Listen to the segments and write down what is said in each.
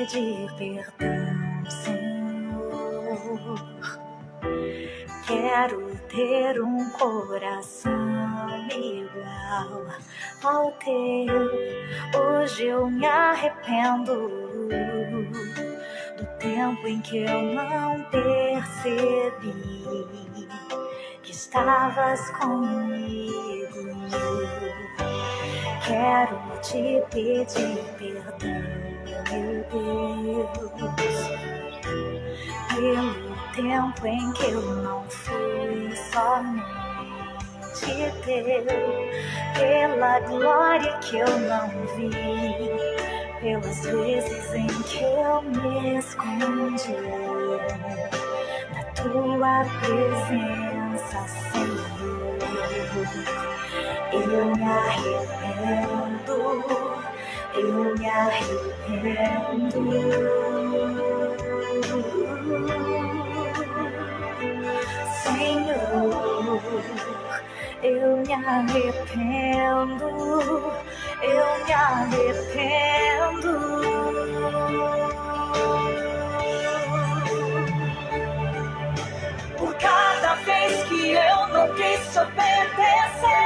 pedir perdão, Senhor. Quero ter um coração igual ao teu. Hoje eu me arrependo do tempo em que eu não percebi que estavas comigo. Quero te pedir perdão, meu Deus, pelo tempo em que eu não fui somente teu, pela glória que eu não vi, pelas vezes em que eu me escondi na tua presença, Senhor. Eu me arrependo, eu me arrependo. Senhor, eu me arrependo, eu me arrependo. Por cada vez que eu não quis obedecer,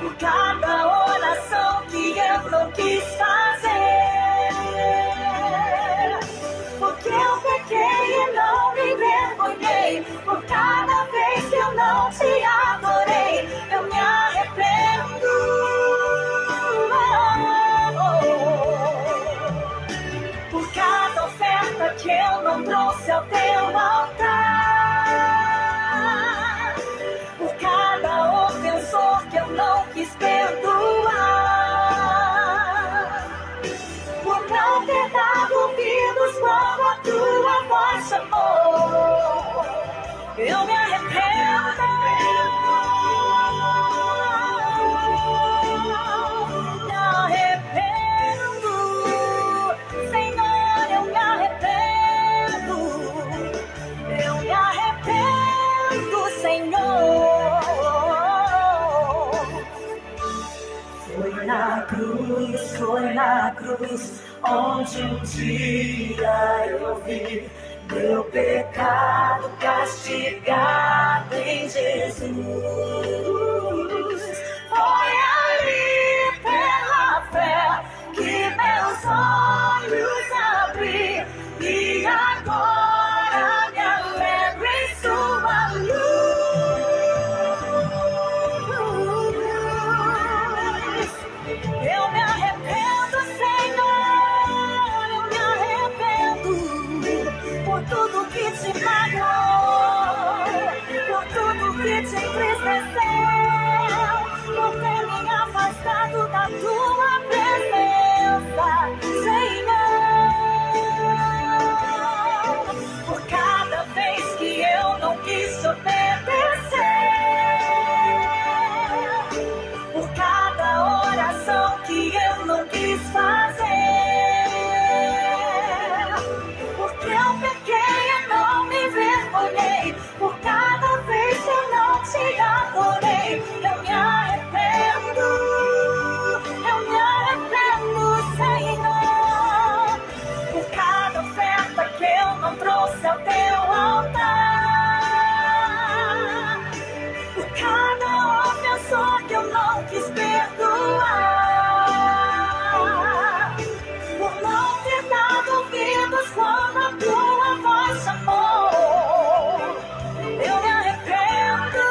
por cada oração que eu não quis fazer, porque eu pequei e não me envergonhei, por cada vez que eu não te adorei, eu me arrependo. Por cada oferta que eu não trouxe ao teu altar, por cada ofensor que eu não quis perdoar, por não ter dado ouvidos quando a tua voz chamou, eu me arrependo. Me arrependo, Senhor, eu me arrependo. Eu me arrependo, Senhor. Foi na cruz, onde um dia eu vi meu pecado castigado em Jesus. Foi ali pela fé que meus olhos abri e agora me alegro em sua luz. Eu me arrependo, Senhor, eu me arrependo por tudo que te magoou, por tudo que te entristeceu, por ter me afastado da tua presença, Senhor. Por cada vez que eu não quis obedecer, por cada oração que eu não quis fazer, porque eu pequei e não me envergonhei, por cada vez que eu não te adorei, eu me arrependo, Senhor. Por cada oferta que eu não trouxe ao teu altar, por cada ofensor que eu não quis perdoar, por não ter dado ouvidos quando a tua voz chamou, eu me arrependo.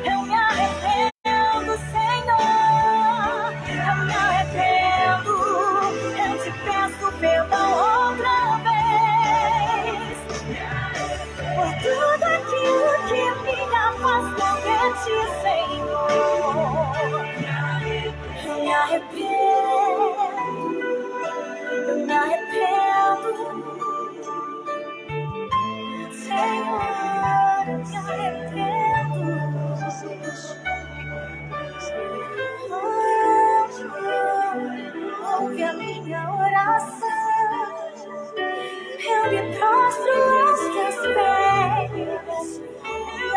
Eu me arrependo, Senhor. Eu me arrependo. Eu te peço perdão outra vez por tudo aquilo que me afastou de ti, Senhor. Eu me arrependo. Eu me arrependo, Senhor. Eu me arrependo. Ouve a minha oração. Eu me prostro aos teus pés. Me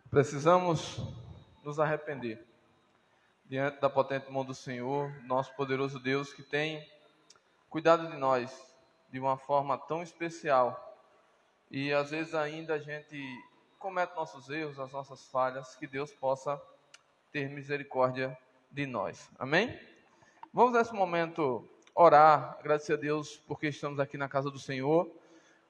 Precisamos nos arrepender diante da potente mão do Senhor, nosso poderoso Deus, que tem cuidado de nós de uma forma tão especial. E às vezes ainda a gente comete nossos erros, as nossas falhas, que Deus possa ter misericórdia de nós. Amém? Vamos nesse momento orar, agradecer a Deus porque estamos aqui na casa do Senhor.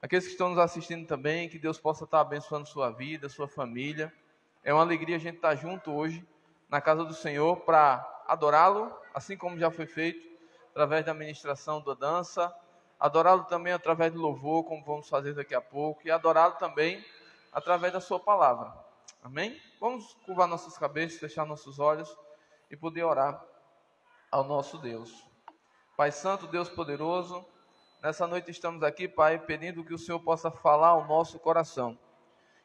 Aqueles que estão nos assistindo também, que Deus possa estar abençoando sua vida, sua família. É uma alegria a gente estar junto hoje na casa do Senhor para adorá-lo, assim como já foi feito, através da ministração da dança, adorá-lo também através do louvor, como vamos fazer daqui a pouco, e adorá-lo também através da sua palavra. Amém? Vamos curvar nossas cabeças, fechar nossos olhos e poder orar ao nosso Deus. Pai Santo, Deus poderoso, nessa noite estamos aqui, Pai, pedindo que o Senhor possa falar ao nosso coração.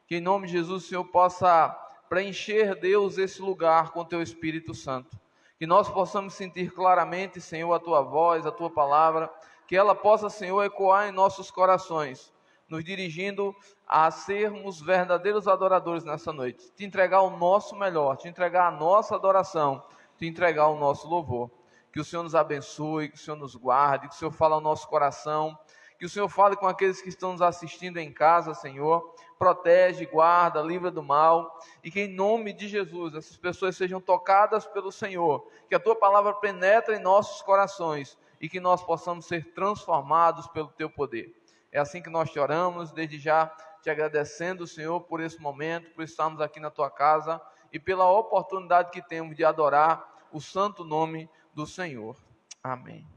Que em nome de Jesus o Senhor possa preencher, Deus, esse lugar com Teu Espírito Santo. Que nós possamos sentir claramente, Senhor, a Tua voz, a Tua palavra. Que ela possa, Senhor, ecoar em nossos corações, nos dirigindo a sermos verdadeiros adoradores nessa noite. Te entregar o nosso melhor, te entregar a nossa adoração, te entregar o nosso louvor. Que o Senhor nos abençoe, que o Senhor nos guarde, que o Senhor fale ao nosso coração. Que o Senhor fale com aqueles que estão nos assistindo em casa, Senhor. Protege, guarda, livra do mal. E que em nome de Jesus, essas pessoas sejam tocadas pelo Senhor. Que a Tua palavra penetre em nossos corações. E que nós possamos ser transformados pelo Teu poder. É assim que nós te oramos, desde já te agradecendo, Senhor, por esse momento, por estarmos aqui na Tua casa. E pela oportunidade que temos de adorar o santo nome do Senhor. Amém.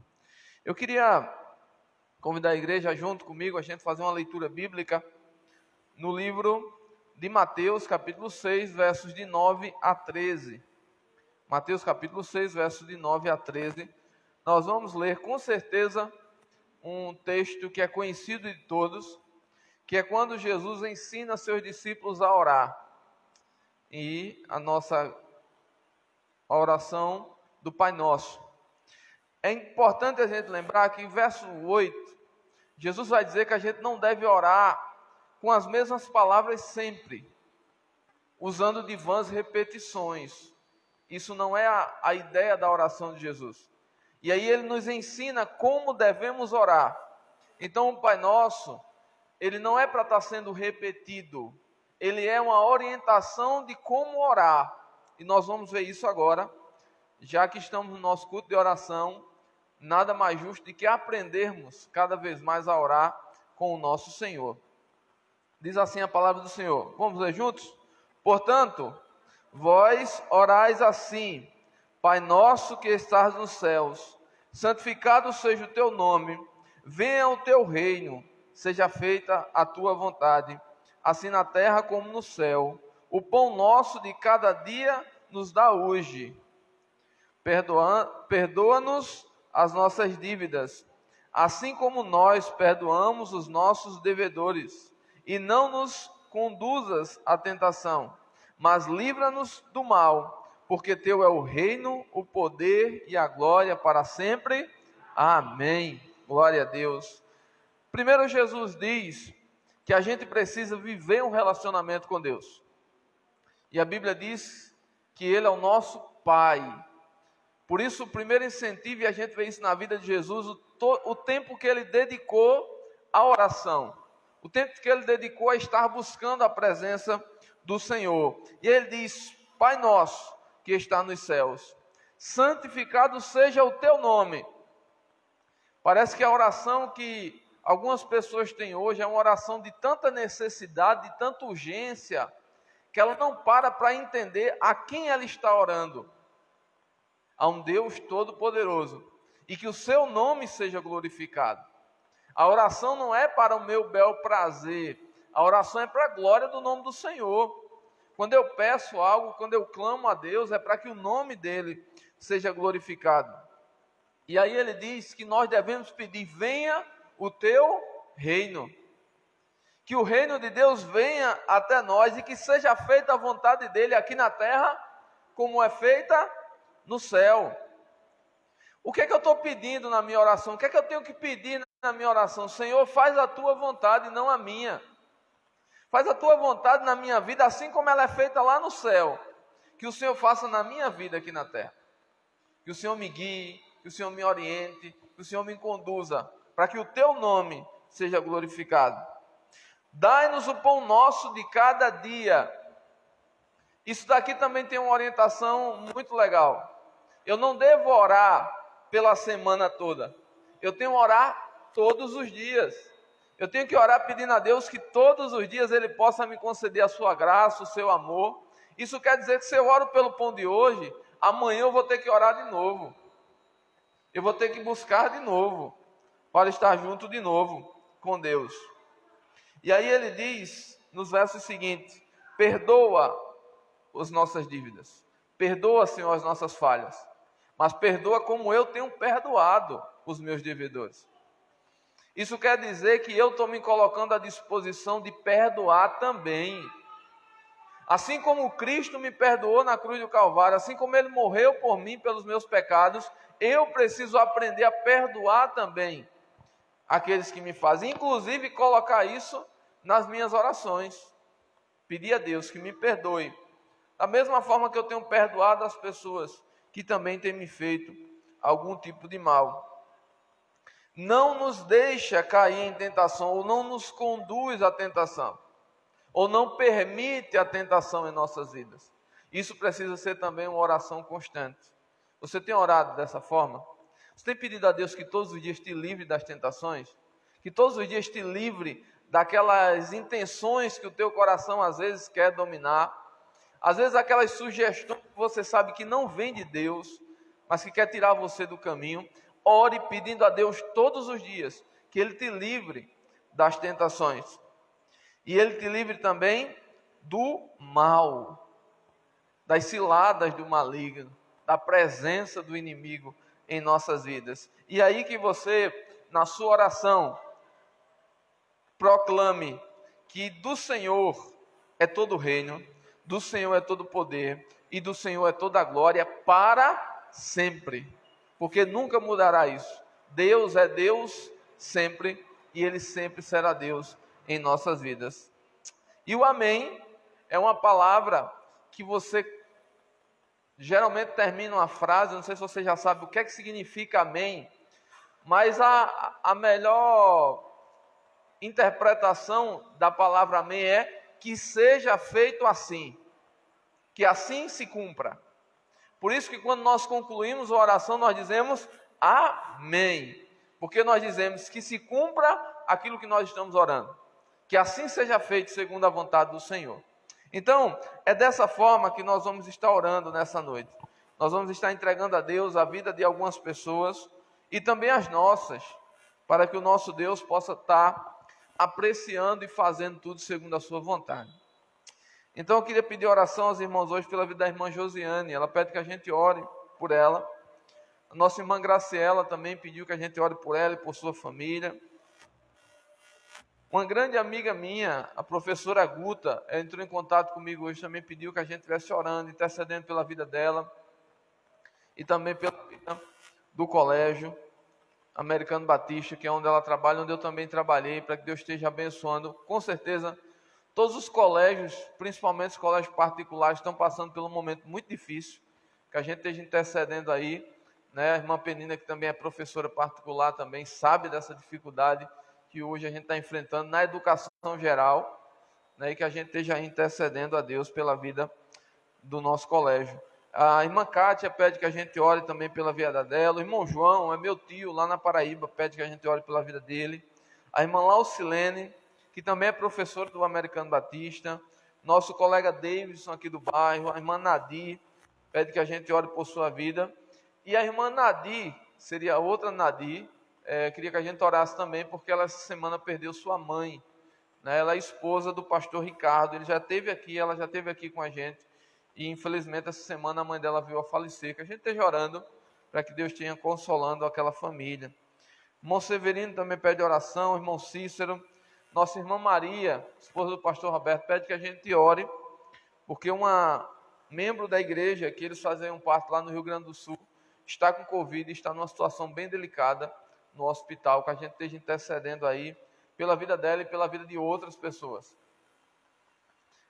Eu queria convidar a igreja junto comigo, a gente fazer uma leitura bíblica no livro de Mateus, capítulo 6, versos de 9 a 13. Mateus, capítulo 6, versos de 9 a 13. Nós vamos ler com certeza um texto que é conhecido de todos, que é quando Jesus ensina seus discípulos a orar. E a nossa oração do Pai Nosso. É importante a gente lembrar que em verso 8, Jesus vai dizer que a gente não deve orar com as mesmas palavras sempre, usando de vãs repetições. Isso não é a ideia da oração de Jesus. E aí ele nos ensina como devemos orar. Então o Pai Nosso, ele não é para estar sendo repetido, ele é uma orientação de como orar. E nós vamos ver isso agora, já que estamos no nosso culto de oração. Nada mais justo do que aprendermos cada vez mais a orar com o nosso Senhor. Diz assim a palavra do Senhor. Vamos ler juntos? Portanto, vós orais assim: Pai nosso que estás nos céus, santificado seja o teu nome, venha o teu reino, seja feita a tua vontade, assim na terra como no céu. O pão nosso de cada dia nos dá hoje. Perdoa-nos as nossas dívidas, assim como nós perdoamos os nossos devedores, e não nos conduzas à tentação, mas livra-nos do mal, porque Teu é o reino, o poder e a glória para sempre. Amém. Glória a Deus. Primeiro, Jesus diz que a gente precisa viver um relacionamento com Deus. E a Bíblia diz que Ele é o nosso Pai. Por isso, o primeiro incentivo, e a gente vê isso na vida de Jesus, o tempo que Ele dedicou à oração. O tempo que Ele dedicou a estar buscando a presença do Senhor. E Ele diz: Pai nosso que está nos céus, santificado seja o Teu nome. Parece que a oração que algumas pessoas têm hoje é uma oração de tanta necessidade, de tanta urgência, que ela não para entender a quem ela está orando. A um Deus todo-poderoso, e que o seu nome seja glorificado. A oração não é para o meu bel prazer, a oração é para a glória do nome do Senhor. Quando eu peço algo, quando eu clamo a Deus, é para que o nome dele seja glorificado. E aí ele diz que nós devemos pedir: venha o teu reino. Que o reino de Deus venha até nós e que seja feita a vontade dele aqui na terra, como é feita no céu. O que é que eu estou pedindo na minha oração? O que é que eu tenho que pedir na minha oração? Senhor, faz a tua vontade, não a minha. Faz a tua vontade na minha vida, assim como ela é feita lá no céu. Que o Senhor faça na minha vida aqui na terra. Que o Senhor me guie, que o Senhor me oriente, que o Senhor me conduza, para que o teu nome seja glorificado. Dai-nos o pão nosso de cada dia. Isso daqui também tem uma orientação muito legal. Eu não devo orar pela semana toda. Eu tenho que orar todos os dias. Eu tenho que orar pedindo a Deus que todos os dias Ele possa me conceder a sua graça, o seu amor. Isso quer dizer que se eu oro pelo pão de hoje, amanhã eu vou ter que orar de novo. Eu vou ter que buscar de novo, para estar junto de novo com Deus. E aí ele diz, nos versos seguintes, perdoa as nossas dívidas. Perdoa, Senhor, as nossas falhas. Mas perdoa como eu tenho perdoado os meus devedores. Isso quer dizer que eu estou me colocando à disposição de perdoar também. Assim como Cristo me perdoou na cruz do Calvário, assim como Ele morreu por mim pelos meus pecados, eu preciso aprender a perdoar também aqueles que me fazem. Inclusive colocar isso nas minhas orações. Pedir a Deus que me perdoe. Da mesma forma que eu tenho perdoado as pessoas que também têm me feito algum tipo de mal. Não nos deixa cair em tentação, ou não nos conduz à tentação, ou não permite a tentação em nossas vidas. Isso precisa ser também uma oração constante. Você tem orado dessa forma? Você tem pedido a Deus que todos os dias te livre das tentações? Que todos os dias te livre daquelas intenções que o teu coração às vezes quer dominar? Às vezes aquelas sugestões que você sabe que não vem de Deus, mas que quer tirar você do caminho. Ore pedindo a Deus todos os dias que Ele te livre das tentações. E Ele te livre também do mal, das ciladas do maligno, da presença do inimigo em nossas vidas. E aí que você, na sua oração, proclame que do Senhor é todo o reino, do Senhor é todo o poder e do Senhor é toda a glória para sempre. Porque nunca mudará isso. Deus é Deus sempre e Ele sempre será Deus em nossas vidas. E o amém é uma palavra que você geralmente termina uma frase, não sei se você já sabe o que é que significa amém, mas a melhor interpretação da palavra amém é que seja feito assim, que assim se cumpra. Por isso que quando nós concluímos a oração, nós dizemos amém. Porque nós dizemos que se cumpra aquilo que nós estamos orando. Que assim seja feito segundo a vontade do Senhor. Então, é dessa forma que nós vamos estar orando nessa noite. Nós vamos estar entregando a Deus a vida de algumas pessoas e também as nossas, para que o nosso Deus possa estar apreciando e fazendo tudo segundo a sua vontade. Então eu queria pedir oração aos irmãos hoje pela vida da irmã Josiane. Ela pede que a gente ore por ela. A nossa irmã Graciela também pediu que a gente ore por ela e por sua família. Uma grande amiga minha, a professora Guta, entrou em contato comigo hoje, também pediu que a gente estivesse orando, intercedendo pela vida dela e também pela vida do colégio Americano Batista, que é onde ela trabalha, onde eu também trabalhei, para que Deus esteja abençoando. Com certeza, todos os colégios, principalmente os colégios particulares, estão passando por um momento muito difícil, que a gente esteja intercedendo aí, né? A irmã Penina, que também é professora particular, também sabe dessa dificuldade que hoje a gente está enfrentando na educação geral, né? E que a gente esteja intercedendo a Deus pela vida do nosso colégio. A irmã Kátia pede que a gente ore também pela vida dela. O irmão João, é meu tio lá na Paraíba, pede que a gente ore pela vida dele. A irmã Laucilene, que também é professora do Americano Batista. Nosso colega Davidson aqui do bairro. A irmã Nadir pede que a gente ore por sua vida. E a irmã Nadir, seria outra Nadir, queria que a gente orasse também, porque ela essa semana perdeu sua mãe, né? Ela é esposa do pastor Ricardo. Ele já esteve aqui, ela já esteve aqui com a gente. E infelizmente essa semana a mãe dela veio a falecer. Que a gente esteja orando para que Deus tenha consolando aquela família. O irmão Severino também pede oração. O irmão Cícero. Nossa irmã Maria, esposa do pastor Roberto, pede que a gente ore, porque uma membro da igreja, que eles faziam parte lá no Rio Grande do Sul, está com Covid e está numa situação bem delicada no hospital, que a gente esteja intercedendo aí pela vida dela e pela vida de outras pessoas.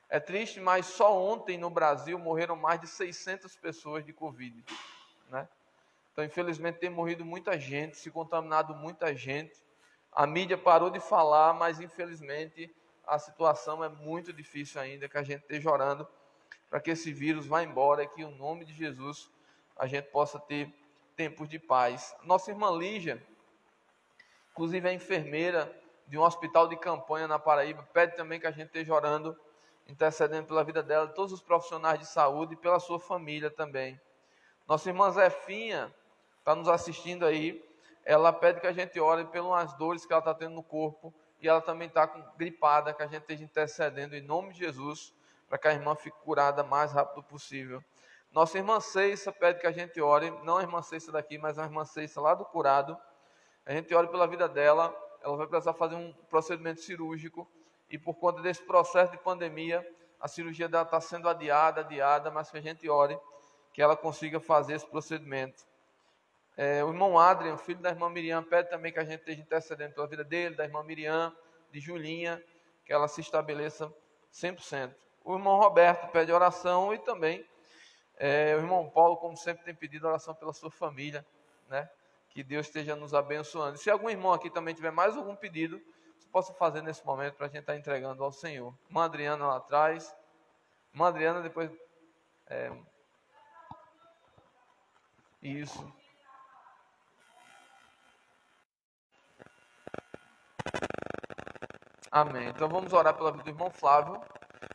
É triste, mas só ontem no Brasil morreram mais de 600 pessoas de Covid, né? Então, infelizmente, tem morrido muita gente, se contaminado muita gente. A mídia parou de falar, mas infelizmente a situação é muito difícil ainda, que a gente esteja orando para que esse vírus vá embora e que, em nome de Jesus, a gente possa ter tempos de paz. Nossa irmã Lígia, inclusive é enfermeira de um hospital de campanha na Paraíba, pede também que a gente esteja orando, intercedendo pela vida dela, todos os profissionais de saúde e pela sua família também. Nossa irmã Zefinha está nos assistindo aí, ela pede que a gente ore pelas dores que ela está tendo no corpo, e ela também está gripada, que a gente esteja intercedendo em nome de Jesus, para que a irmã fique curada o mais rápido possível. Nossa irmã Ceissa pede que a gente ore, não a irmã Ceissa daqui, mas a irmã Ceissa lá do curado. A gente ore pela vida dela, ela vai precisar fazer um procedimento cirúrgico, e por conta desse processo de pandemia, a cirurgia dela está sendo adiada, mas que a gente ore, que ela consiga fazer esse procedimento. O irmão Adrian, filho da irmã Miriam, pede também que a gente esteja intercedendo pela vida dele, da irmã Miriam, de Julinha, que ela se estabeleça 100%. O irmão Roberto pede oração, e também o irmão Paulo, como sempre, tem pedido oração pela sua família, né? Que Deus esteja nos abençoando. Se algum irmão aqui também tiver mais algum pedido, você possa fazer nesse momento para a gente estar entregando ao Senhor. Irmã Adriana lá atrás. Irmã Adriana, depois... Isso. Amém. Então vamos orar pela vida do irmão Flávio.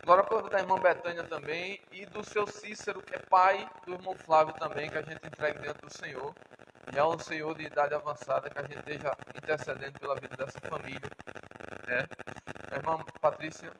Orar pela vida da irmã Betânia também. E do seu Cícero, que é pai do irmão Flávio também, que a gente entregue diante do Senhor. Já é um senhor de idade avançada, que a gente esteja intercedendo pela vida dessa família. A irmã Patrícia.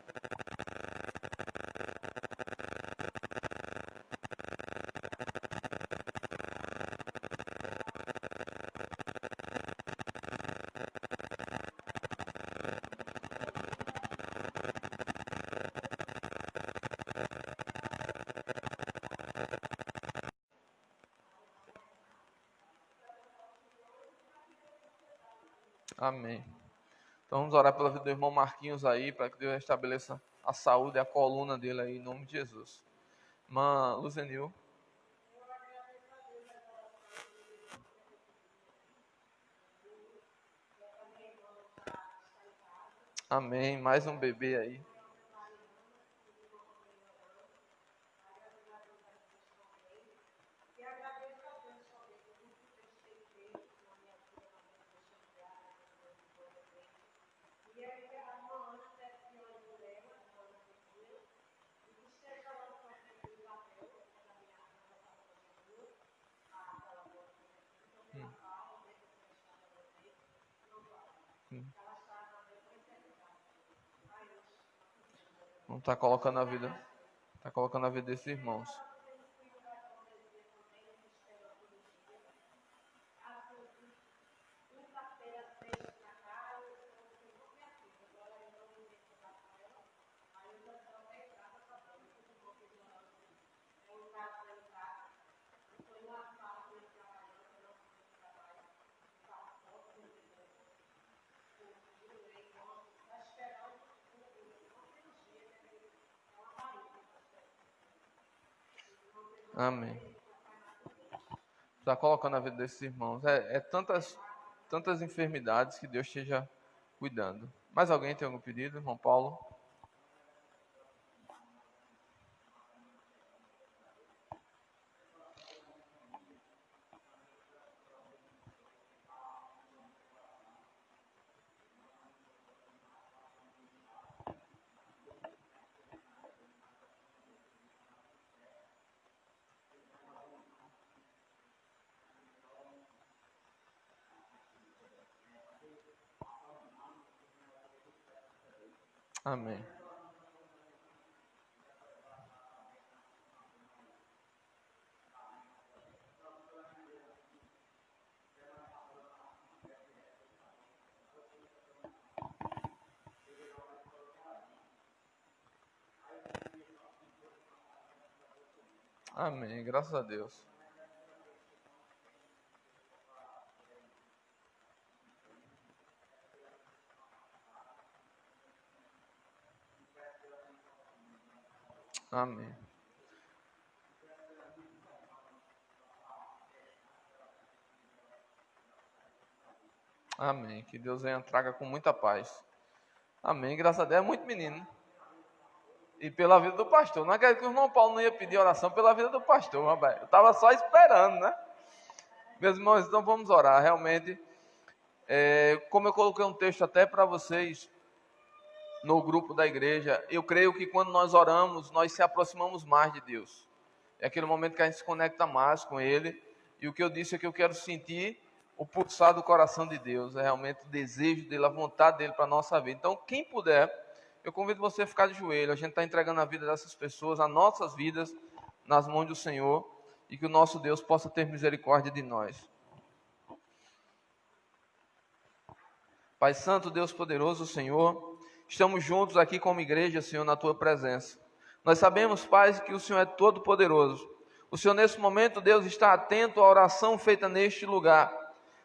Amém. Então vamos orar pela vida do irmão Marquinhos aí, para que Deus restabeleça a saúde e a coluna dele aí, em nome de Jesus. Irmã Luzenil. Amém. Mais um bebê aí. Não está colocando a vida. Está colocando a vida desses irmãos. Amém. Está colocando a vida desses irmãos. Tantas enfermidades que Deus esteja cuidando. Mais alguém tem algum pedido, irmão Paulo? Amém. Amém. Graças a Deus. Amém. Amém. Que Deus venha traga com muita paz. Amém. Graças a Deus é muito menino. E pela vida do pastor. Não é que o irmão Paulo não ia pedir oração pela vida do pastor, rapaz. Eu estava só esperando, né? Meus irmãos, então vamos orar. Realmente, como eu coloquei um texto até para vocês no grupo da igreja, eu creio que quando nós oramos, nós se aproximamos mais de Deus. É aquele momento que a gente se conecta mais com Ele. E o que eu disse é que eu quero sentir o pulsar do coração de Deus. É realmente o desejo dele, a vontade dele para a nossa vida. Então, quem puder, eu convido você a ficar de joelho. A gente está entregando a vida dessas pessoas, as nossas vidas, nas mãos do Senhor. E que o nosso Deus possa ter misericórdia de nós. Pai Santo, Deus poderoso, Senhor, estamos juntos aqui como igreja, Senhor, na Tua presença. Nós sabemos, Pai, que o Senhor é todo poderoso. O Senhor, nesse momento, Deus, está atento à oração feita neste lugar.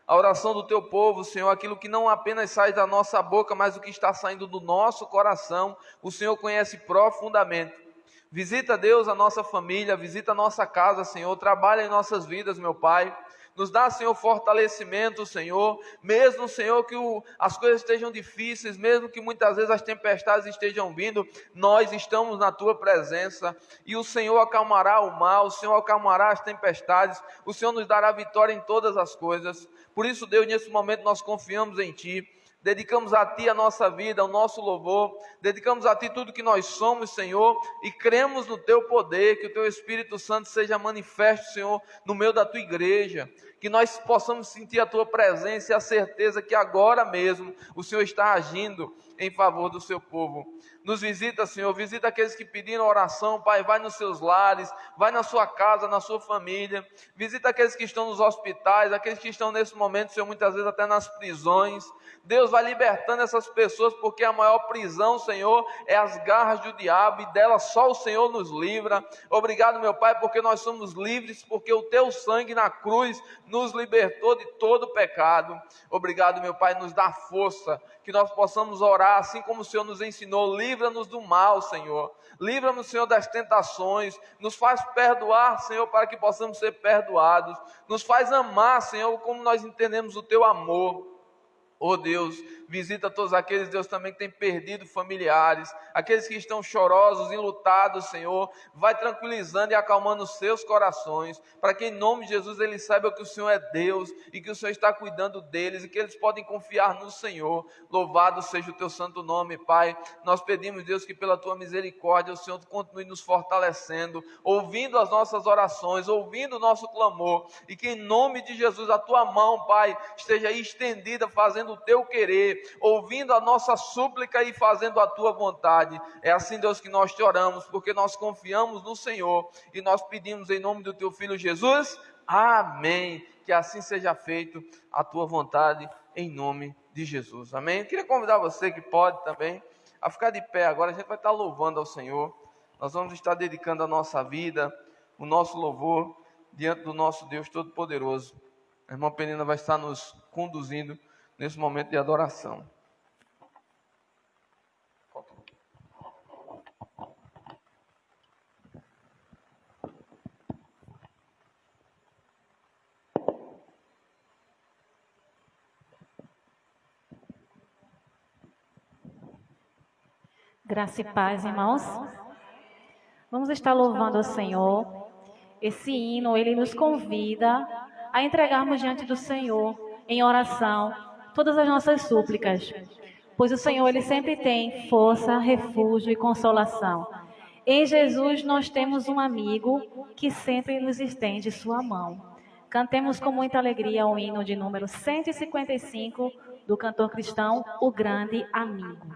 A oração do Teu povo, Senhor, aquilo que não apenas sai da nossa boca, mas o que está saindo do nosso coração, o Senhor conhece profundamente. Visita, Deus, a nossa família, visita a nossa casa, Senhor, trabalha em nossas vidas, meu Pai. Nos dá, Senhor, fortalecimento, Senhor, mesmo, Senhor, que as coisas estejam difíceis, mesmo que muitas vezes as tempestades estejam vindo, nós estamos na Tua presença, e o Senhor acalmará o mal, o Senhor acalmará as tempestades, o Senhor nos dará vitória em todas as coisas. Por isso, Deus, nesse momento nós confiamos em Ti, dedicamos a Ti a nossa vida, o nosso louvor, dedicamos a Ti tudo que nós somos, Senhor, e cremos no Teu poder, que o Teu Espírito Santo seja manifesto, Senhor, no meio da Tua igreja, que nós possamos sentir a Tua presença e a certeza que agora mesmo o Senhor está agindo em favor do Seu povo. Nos visita, Senhor, visita aqueles que pediram oração, Pai, vai nos seus lares, vai na sua casa, na sua família, visita aqueles que estão nos hospitais, aqueles que estão nesse momento, Senhor, muitas vezes até nas prisões. Deus vai libertando essas pessoas, porque a maior prisão, Senhor, é as garras do diabo, e dela só o Senhor nos livra. Obrigado, meu Pai, porque nós somos livres, porque o Teu sangue na cruz nos libertou de todo pecado. Obrigado, meu Pai, nos dá força, que nós possamos orar, assim como o Senhor nos ensinou. Livra-nos do mal, Senhor. Livra-nos, Senhor, das tentações. Nos faz perdoar, Senhor, para que possamos ser perdoados. Nos faz amar, Senhor, como nós entendemos o Teu amor. Oh Deus, visita todos aqueles, Deus, também que têm perdido familiares, aqueles que estão chorosos, enlutados, Senhor, vai tranquilizando e acalmando os seus corações, para que em nome de Jesus eles saibam que o Senhor é Deus, e que o Senhor está cuidando deles, e que eles podem confiar no Senhor. Louvado seja o Teu santo nome, Pai. Nós pedimos, Deus, que pela Tua misericórdia o Senhor continue nos fortalecendo, ouvindo as nossas orações, ouvindo o nosso clamor, e que em nome de Jesus a Tua mão, Pai, esteja aí estendida, fazendo o Teu querer, ouvindo a nossa súplica e fazendo a Tua vontade. É assim, Deus, que nós te oramos, porque nós confiamos no Senhor, e nós pedimos em nome do Teu Filho Jesus, amém. Que assim seja feito a Tua vontade, em nome de Jesus, amém. Eu queria convidar você que pode também, a ficar de pé agora. A gente vai estar louvando ao Senhor, nós vamos estar dedicando a nossa vida, o nosso louvor, diante do nosso Deus Todo-Poderoso. A irmã Penina vai estar nos conduzindo nesse momento de adoração. Graça e paz, irmãos. Vamos estar louvando ao Senhor. Esse hino, ele nos convida a entregarmos diante do Senhor, em oração, todas as nossas súplicas, pois o Senhor, ele sempre tem força, refúgio e consolação. Em Jesus nós temos um amigo que sempre nos estende sua mão. Cantemos com muita alegria o hino de número 155 do cantor cristão, O Grande Amigo.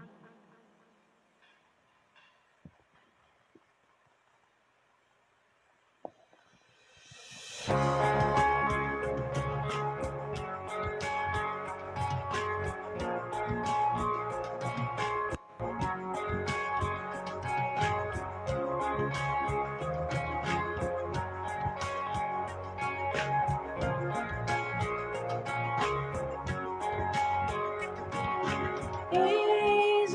Em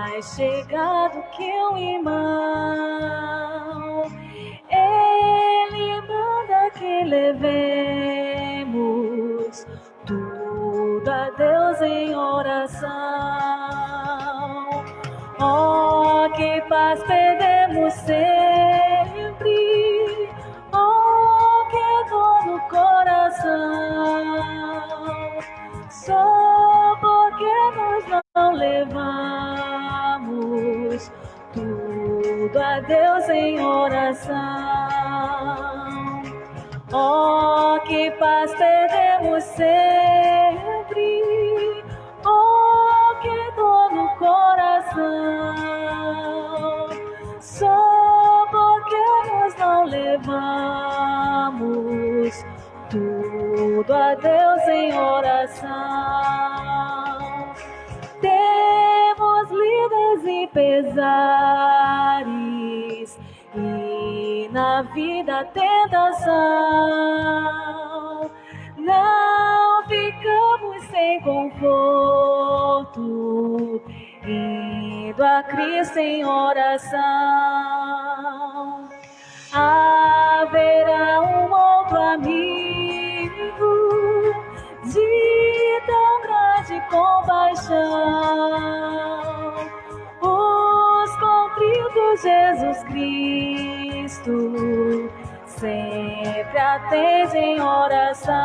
mais chegado que um irmão. Ele manda que levemos tudo a Deus em oração. Oh, que paz perdemos sempre, oh, que dor no coração, só porque nós não levamos tudo a Deus em oração. Oh, que paz perdemos sempre, oh, que dor no coração, só porque nós não levamos tudo a Deus em oração. Temos líderes e pesares, e na vida tentação, não ficamos sem conforto, indo a Cristo em oração. Haverá um outro amigo de tão grande compaixão, os contritos Jesus Cristo sempre atende em oração.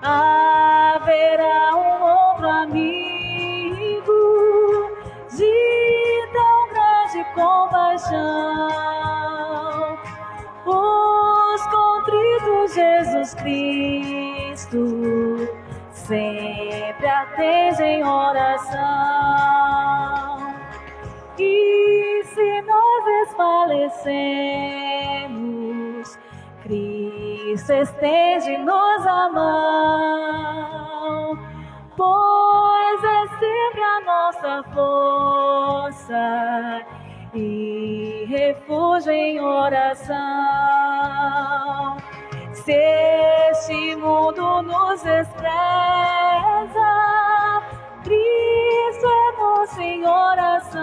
Haverá um outro amigo de tão grande compaixão, os contritos Jesus Cristo sempre atende em oração. E se nós desfalecemos, Cristo estende-nos a mão, pois é sempre a nossa força e refúgio em oração. Se este mundo nos despreza, Cristo é nosso em oração.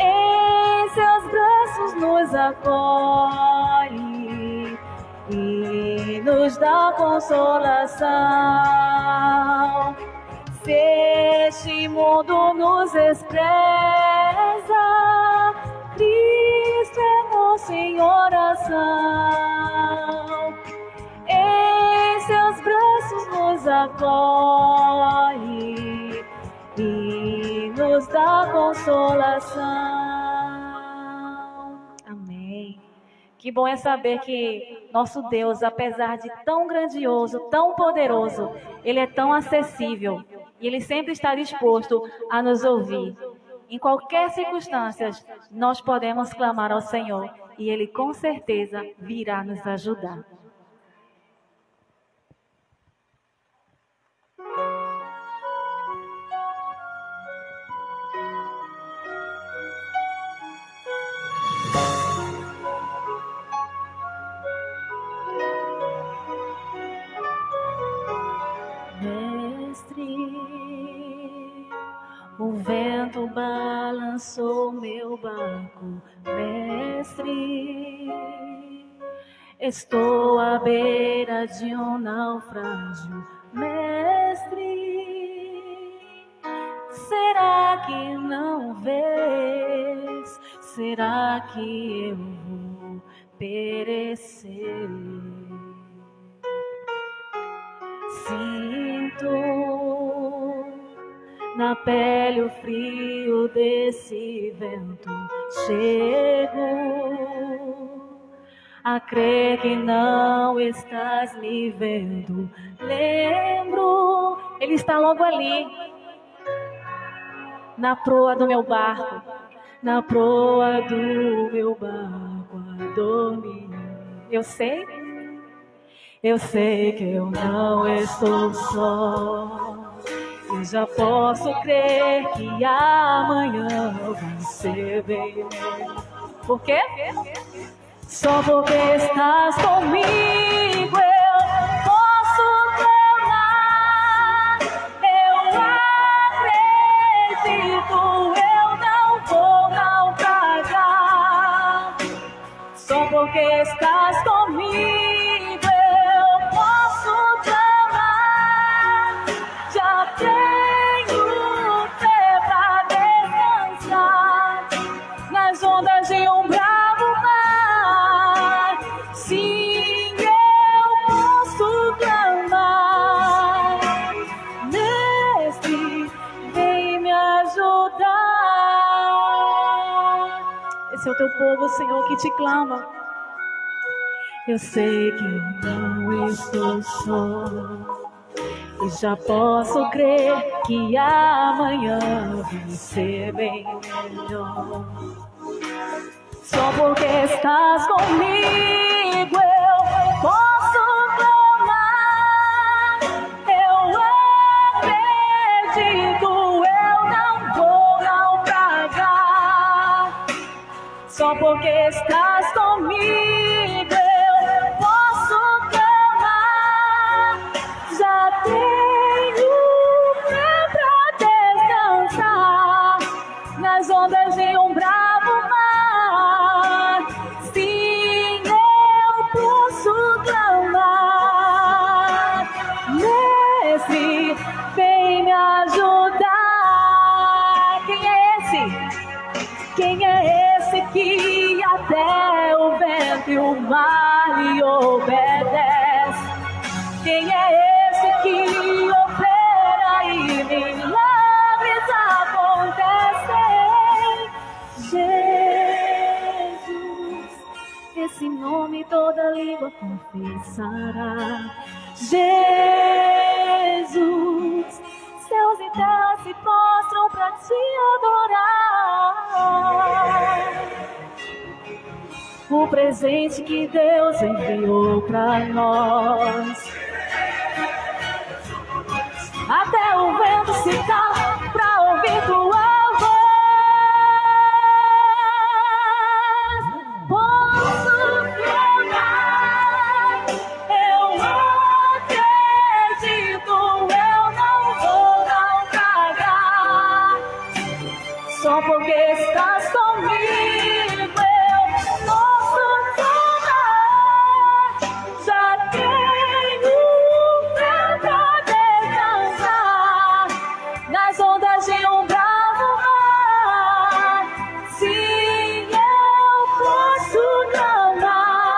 Em seus braços nos acolhe e nos dá consolação. Se este mundo nos despreza, Cristo é nosso em oração. Em seus braços nos acolhe e nos dá consolação. Amém. Que bom é saber que nosso Deus, apesar de tão grandioso, tão poderoso, Ele é tão acessível e Ele sempre está disposto a nos ouvir. Em qualquer circunstância, nós podemos clamar ao Senhor e Ele com certeza virá nos ajudar. O vento balançou meu barco, mestre. Estou à beira de um naufrágio, mestre. Será que não vês? Será que eu vou perecer? Sinto na pele o frio desse vento, chego a crer que não estás me vendo. Lembro, Ele está logo ali, na proa do meu barco, na proa do meu barco a dormir. Eu sei que eu não estou só. Eu já posso crer que amanhã vai ser bem. Por quê? Só porque estás comigo eu posso clamar. Eu porque estás comigo eu posso clamar. Já tenho fé pra descansar nas ondas de um bravo mar. Sim, eu posso clamar. Mestre, vem me ajudar. Esse é o teu povo, Senhor, que te clama. Eu sei que eu não estou só, e já posso crer que amanhã vai ser bem melhor. Só porque estás comigo eu posso clamar. Eu acredito, eu não vou naufragar. Só porque estás comigo eu posso clamar. Já tenho fé pra descansar nas ondas de um bravo mar. Sim, eu posso clamar. Mestre, vem me ajudar. Quem é esse? Quem é esse que até o vento e o mar lhe obedece? Quem é esse que opera e milagres acontecem? Jesus, esse nome toda língua confessará. Jesus, céus e terra se prostram pra te adorar. O presente que Deus enviou pra nós. Até o vento se cala pra ouvir tua voz. Posso clamar, eu acredito, eu não vou naufragar. Só porque estás comigo eu posso clamar. Já tenho fé pra descansar nas ondas de um bravo mar. Sim, eu posso clamar.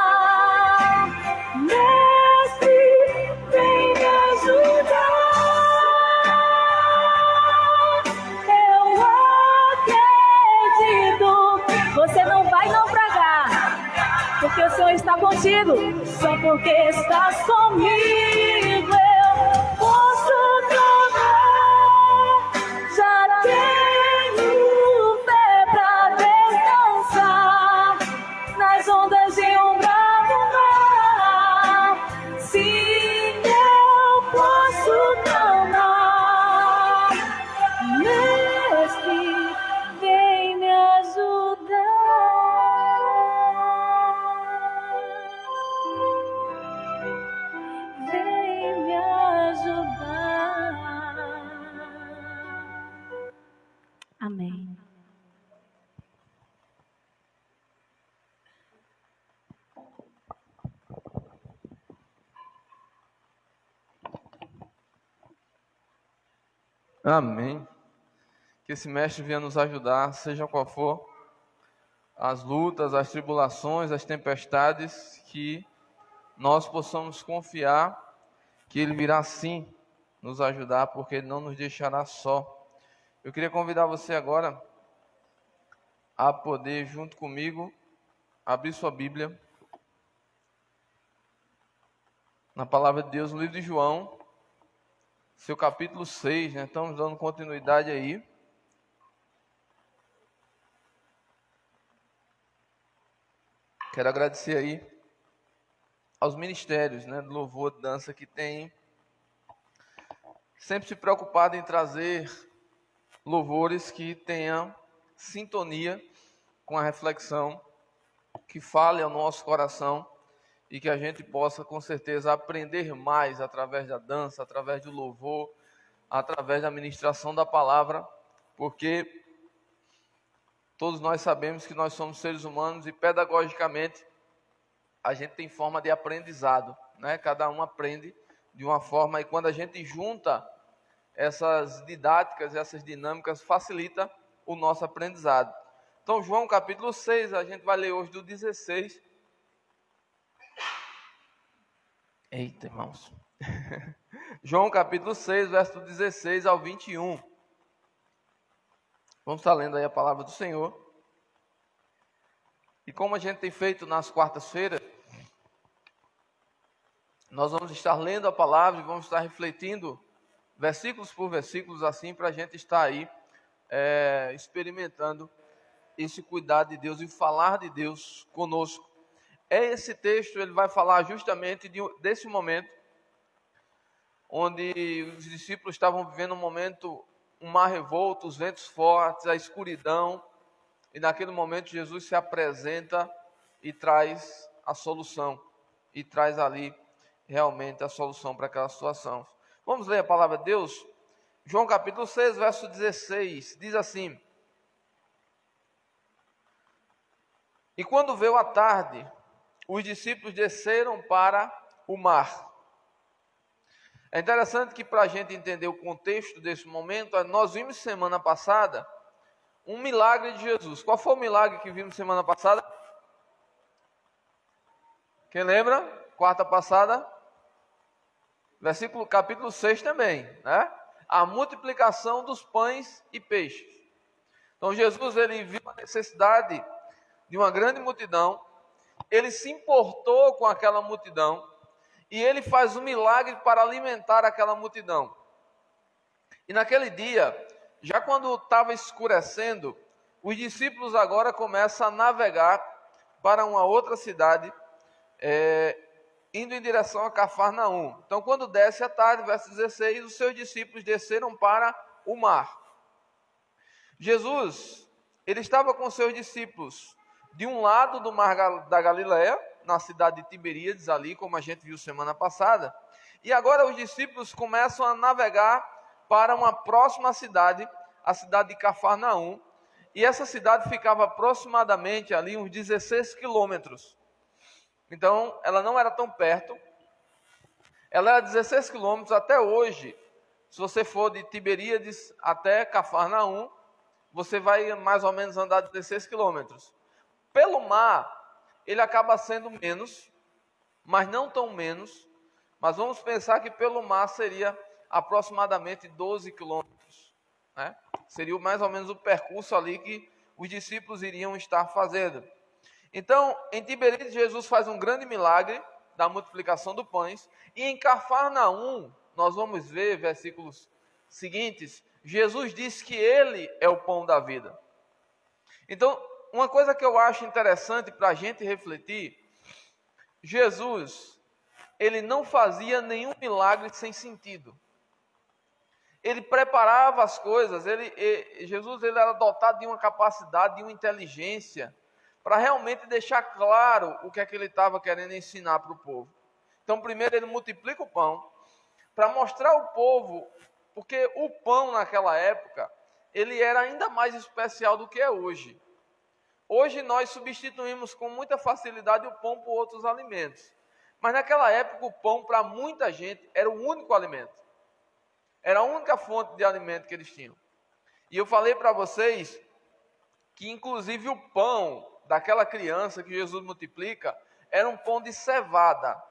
Mestre, vem me ajudar. Eu acredito, você não vai naufragar, porque o Senhor está contigo. Só porque estás comigo eu posso clamar. Já tenho fé pra descansar nas ondas de um bravo mar. Sim, eu posso clamar. Mestre, vem me ajudar. Vem me ajudar. Amém. Amém. Que esse mestre venha nos ajudar, seja qual for as lutas, as tribulações, as tempestades, que nós possamos confiar que ele virá sim nos ajudar, porque ele não nos deixará só. Eu queria convidar você agora a poder, junto comigo, abrir sua Bíblia na Palavra de Deus, no livro de João, seu capítulo 6, né? Estamos dando continuidade aí. Quero agradecer aí aos ministérios, né, do louvor e dança, que têm sempre se preocupado em trazer louvores que tenham sintonia com a reflexão, que fale ao nosso coração e que a gente possa, com certeza, aprender mais através da dança, através do louvor, através da ministração da palavra, porque todos nós sabemos que nós somos seres humanos e, pedagogicamente, a gente tem forma de aprendizado, né? Cada um aprende de uma forma, e quando a gente junta essas didáticas, essas dinâmicas, facilita o nosso aprendizado. Então, João capítulo 6, a gente vai ler hoje do 16. Eita, irmãos. João capítulo 6, verso 16 ao 21. Vamos estar lendo aí a palavra do Senhor. E como a gente tem feito nas quartas-feiras, nós vamos estar lendo a palavra e vamos estar refletindo versículos por versículos, assim, para a gente estar aí experimentando esse cuidado de Deus e falar de Deus conosco. Esse texto, ele vai falar justamente desse momento, onde os discípulos estavam vivendo um mar revolto, os ventos fortes, a escuridão, e naquele momento Jesus se apresenta e traz a solução, e traz ali realmente a solução para aquela situação. Vamos ler a palavra de Deus? João capítulo 6, verso 16, diz assim: E quando veio a tarde, os discípulos desceram para o mar. É interessante que, para a gente entender o contexto desse momento, nós vimos semana passada um milagre de Jesus. Qual foi o milagre que vimos semana passada? Quem lembra? Quarta passada, capítulo 6 também, né? A multiplicação dos pães e peixes. Então Jesus, ele viu a necessidade de uma grande multidão, ele se importou com aquela multidão, e ele faz um milagre para alimentar aquela multidão. E naquele dia, já quando estava escurecendo, os discípulos agora começam a navegar para uma outra cidade, indo em direção a Cafarnaum. Então, quando desce a tarde, verso 16, os seus discípulos desceram para o mar. Jesus, ele estava com seus discípulos de um lado do mar da Galileia, na cidade de Tiberíades, ali, como a gente viu semana passada, e agora os discípulos começam a navegar para uma próxima cidade, a cidade de Cafarnaum, e essa cidade ficava aproximadamente ali uns 16 quilômetros. Então, ela não era tão perto, ela era 16 quilômetros até hoje. Se você for de Tiberíades até Cafarnaum, você vai mais ou menos andar 16 quilômetros. Pelo mar, ele acaba sendo menos, mas não tão menos, mas vamos pensar que pelo mar seria aproximadamente 12 quilômetros, né? Seria mais ou menos o percurso ali que os discípulos iriam estar fazendo. Então, em Tiberíades, Jesus faz um grande milagre da multiplicação dos pães, e em Cafarnaum, nós vamos ver versículos seguintes, Jesus diz que ele é o pão da vida. Então, uma coisa que eu acho interessante para a gente refletir, Jesus, ele não fazia nenhum milagre sem sentido. Ele preparava as coisas, Jesus ele era dotado de uma capacidade, de uma inteligência, para realmente deixar claro o que é que ele estava querendo ensinar para o povo. Então, primeiro ele multiplica o pão, para mostrar ao povo, porque o pão naquela época, ele era ainda mais especial do que é hoje. Hoje nós substituímos com muita facilidade o pão por outros alimentos. Mas naquela época o pão para muita gente era o único alimento. Era a única fonte de alimento que eles tinham. E eu falei para vocês que inclusive o pão daquela criança que Jesus multiplica era um pão de cevada.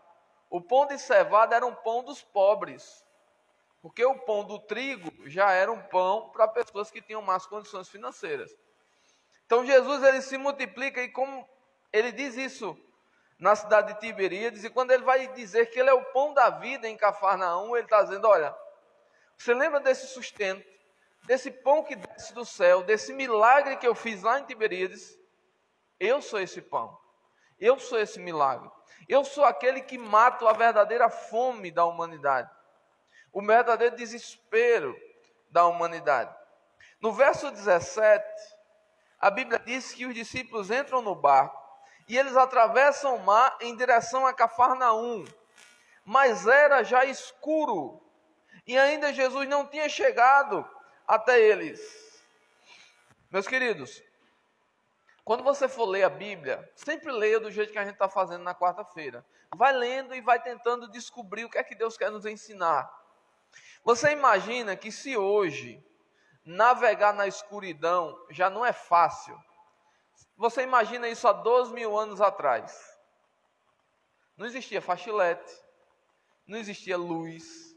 O pão de cevada era um pão dos pobres. Porque o pão do trigo já era um pão para pessoas que tinham más condições financeiras. Então Jesus ele se multiplica, e como ele diz isso na cidade de Tiberíades, e quando ele vai dizer que ele é o pão da vida em Cafarnaum, ele está dizendo, olha, você lembra desse sustento, desse pão que desce do céu, desse milagre que eu fiz lá em Tiberíades? Eu sou esse pão, eu sou esse milagre, eu sou aquele que mata a verdadeira fome da humanidade, o verdadeiro desespero da humanidade. No verso 17... a Bíblia diz que os discípulos entram no barco e eles atravessam o mar em direção a Cafarnaum. Mas era já escuro e ainda Jesus não tinha chegado até eles. Meus queridos, Quando você for ler a Bíblia, sempre leia do jeito que a gente está fazendo na quarta-feira. Vai lendo e vai tentando descobrir o que é que Deus quer nos ensinar. Você imagina que se hoje navegar na escuridão já não é fácil, você imagina isso há 12.000 anos atrás. Não existia fachilete, não existia luz.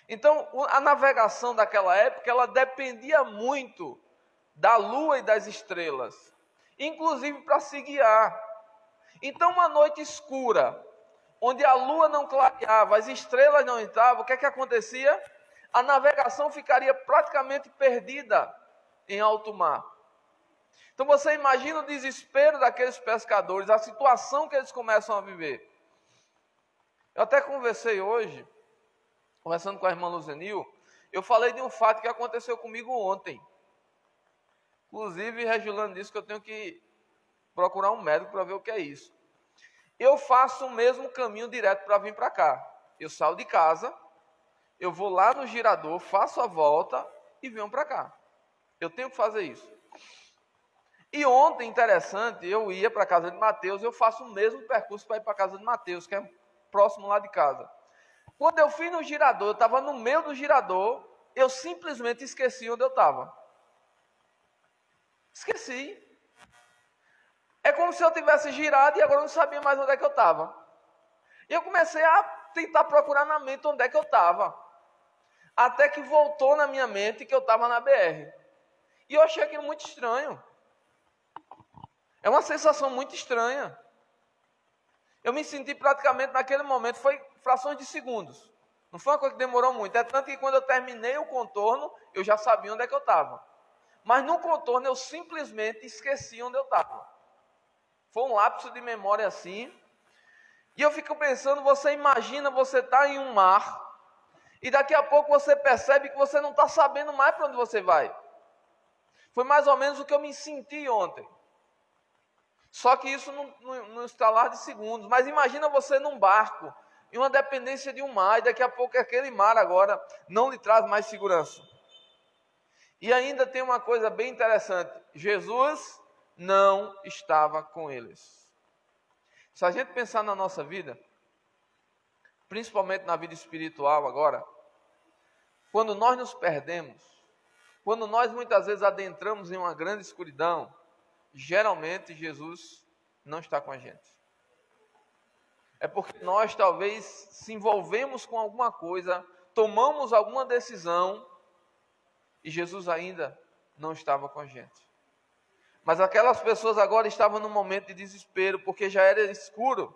Então, a navegação daquela época, ela dependia muito da lua e das estrelas, inclusive para se guiar. Então, uma noite escura, onde a lua não clareava, as estrelas não entravam, o que é que acontecia? A navegação ficaria praticamente perdida em alto mar. Então você imagina o desespero daqueles pescadores, a situação que eles começam a viver. Eu até conversei hoje, conversando com a irmã Luzenil, eu falei de um fato que aconteceu comigo ontem. Inclusive, Regulando disse que eu tenho que procurar um médico para ver o que é isso. Eu faço o mesmo caminho direto para vir para cá. Eu saio de casa, eu vou lá no girador, faço a volta e venho para cá. Eu tenho que fazer isso. E ontem, interessante, eu ia para a casa de Mateus, eu faço o mesmo percurso para ir para a casa de Mateus, que é próximo lá de casa. Quando eu fui no girador, eu estava no meio do girador, eu simplesmente esqueci onde eu estava. Esqueci. É como se eu tivesse girado e agora eu não sabia mais onde é que eu estava. E eu comecei a tentar procurar na mente onde é que eu estava. Até que voltou na minha mente que eu estava na BR. E eu achei aquilo muito estranho. É uma sensação muito estranha. Eu me senti praticamente naquele momento, foi frações de segundos. Não foi uma coisa que demorou muito. É tanto que quando eu terminei o contorno, eu já sabia onde é que eu estava. Mas no contorno eu simplesmente esqueci onde eu estava. Foi um lapso de memória assim. E eu fico pensando, você imagina, você está em um mar, e daqui a pouco você percebe que você não está sabendo mais para onde você vai. Foi mais ou menos o que eu me senti ontem. Só que isso não estalar de segundos. Mas imagina você num barco, em uma dependência de um mar, e daqui a pouco aquele mar agora não lhe traz mais segurança. E ainda tem uma coisa bem interessante. Jesus não estava com eles. Se a gente pensar na nossa vida, principalmente na vida espiritual agora, quando nós nos perdemos, quando nós muitas vezes adentramos em uma grande escuridão, geralmente Jesus não está com a gente. É porque nós talvez se envolvemos com alguma coisa, tomamos alguma decisão e Jesus ainda não estava com a gente. Mas aquelas pessoas agora estavam num momento de desespero, porque já era escuro.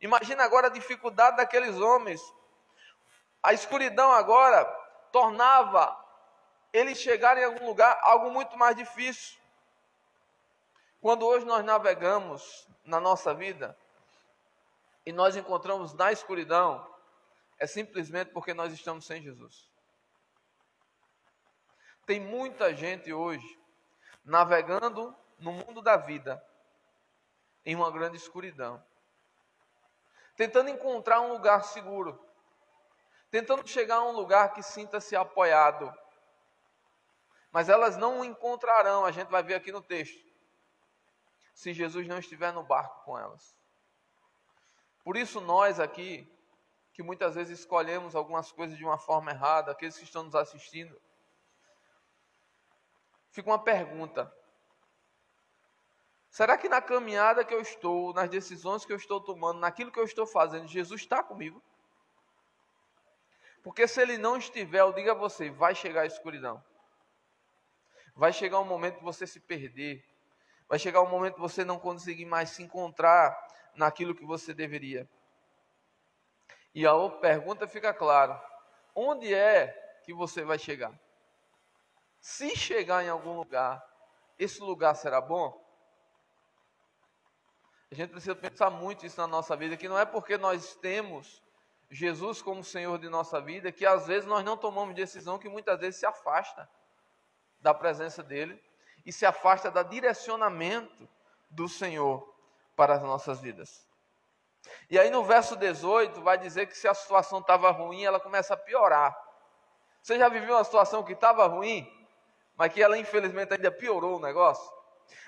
Imagina agora a dificuldade daqueles homens. A escuridão agora tornava eles chegarem em algum lugar algo muito mais difícil. Quando hoje nós navegamos na nossa vida e nós encontramos na escuridão, é simplesmente porque nós estamos sem Jesus. Tem muita gente hoje navegando no mundo da vida em uma grande escuridão, tentando encontrar um lugar seguro, tentando chegar a um lugar que sinta-se apoiado, mas elas não o encontrarão, a gente vai ver aqui no texto, se Jesus não estiver no barco com elas. Por isso nós aqui, que muitas vezes escolhemos algumas coisas de uma forma errada, aqueles que estão nos assistindo, fica uma pergunta: será que na caminhada que eu estou, nas decisões que eu estou tomando, naquilo que eu estou fazendo, Jesus está comigo? Porque se Ele não estiver, eu digo a você, vai chegar a escuridão. Vai chegar um momento de você se perder. Vai chegar um momento de você não conseguir mais se encontrar naquilo que você deveria. E a pergunta fica clara: onde é que você vai chegar? Se chegar em algum lugar, esse lugar será bom? A gente precisa pensar muito isso na nossa vida, que não é porque nós temos Jesus como Senhor de nossa vida, que às vezes nós não tomamos decisão, que muitas vezes se afasta da presença dEle e se afasta do direcionamento do Senhor para as nossas vidas. E aí no verso 18 vai dizer que se a situação estava ruim, ela começa a piorar. Você já viveu uma situação que estava ruim, mas que ela infelizmente ainda piorou o negócio?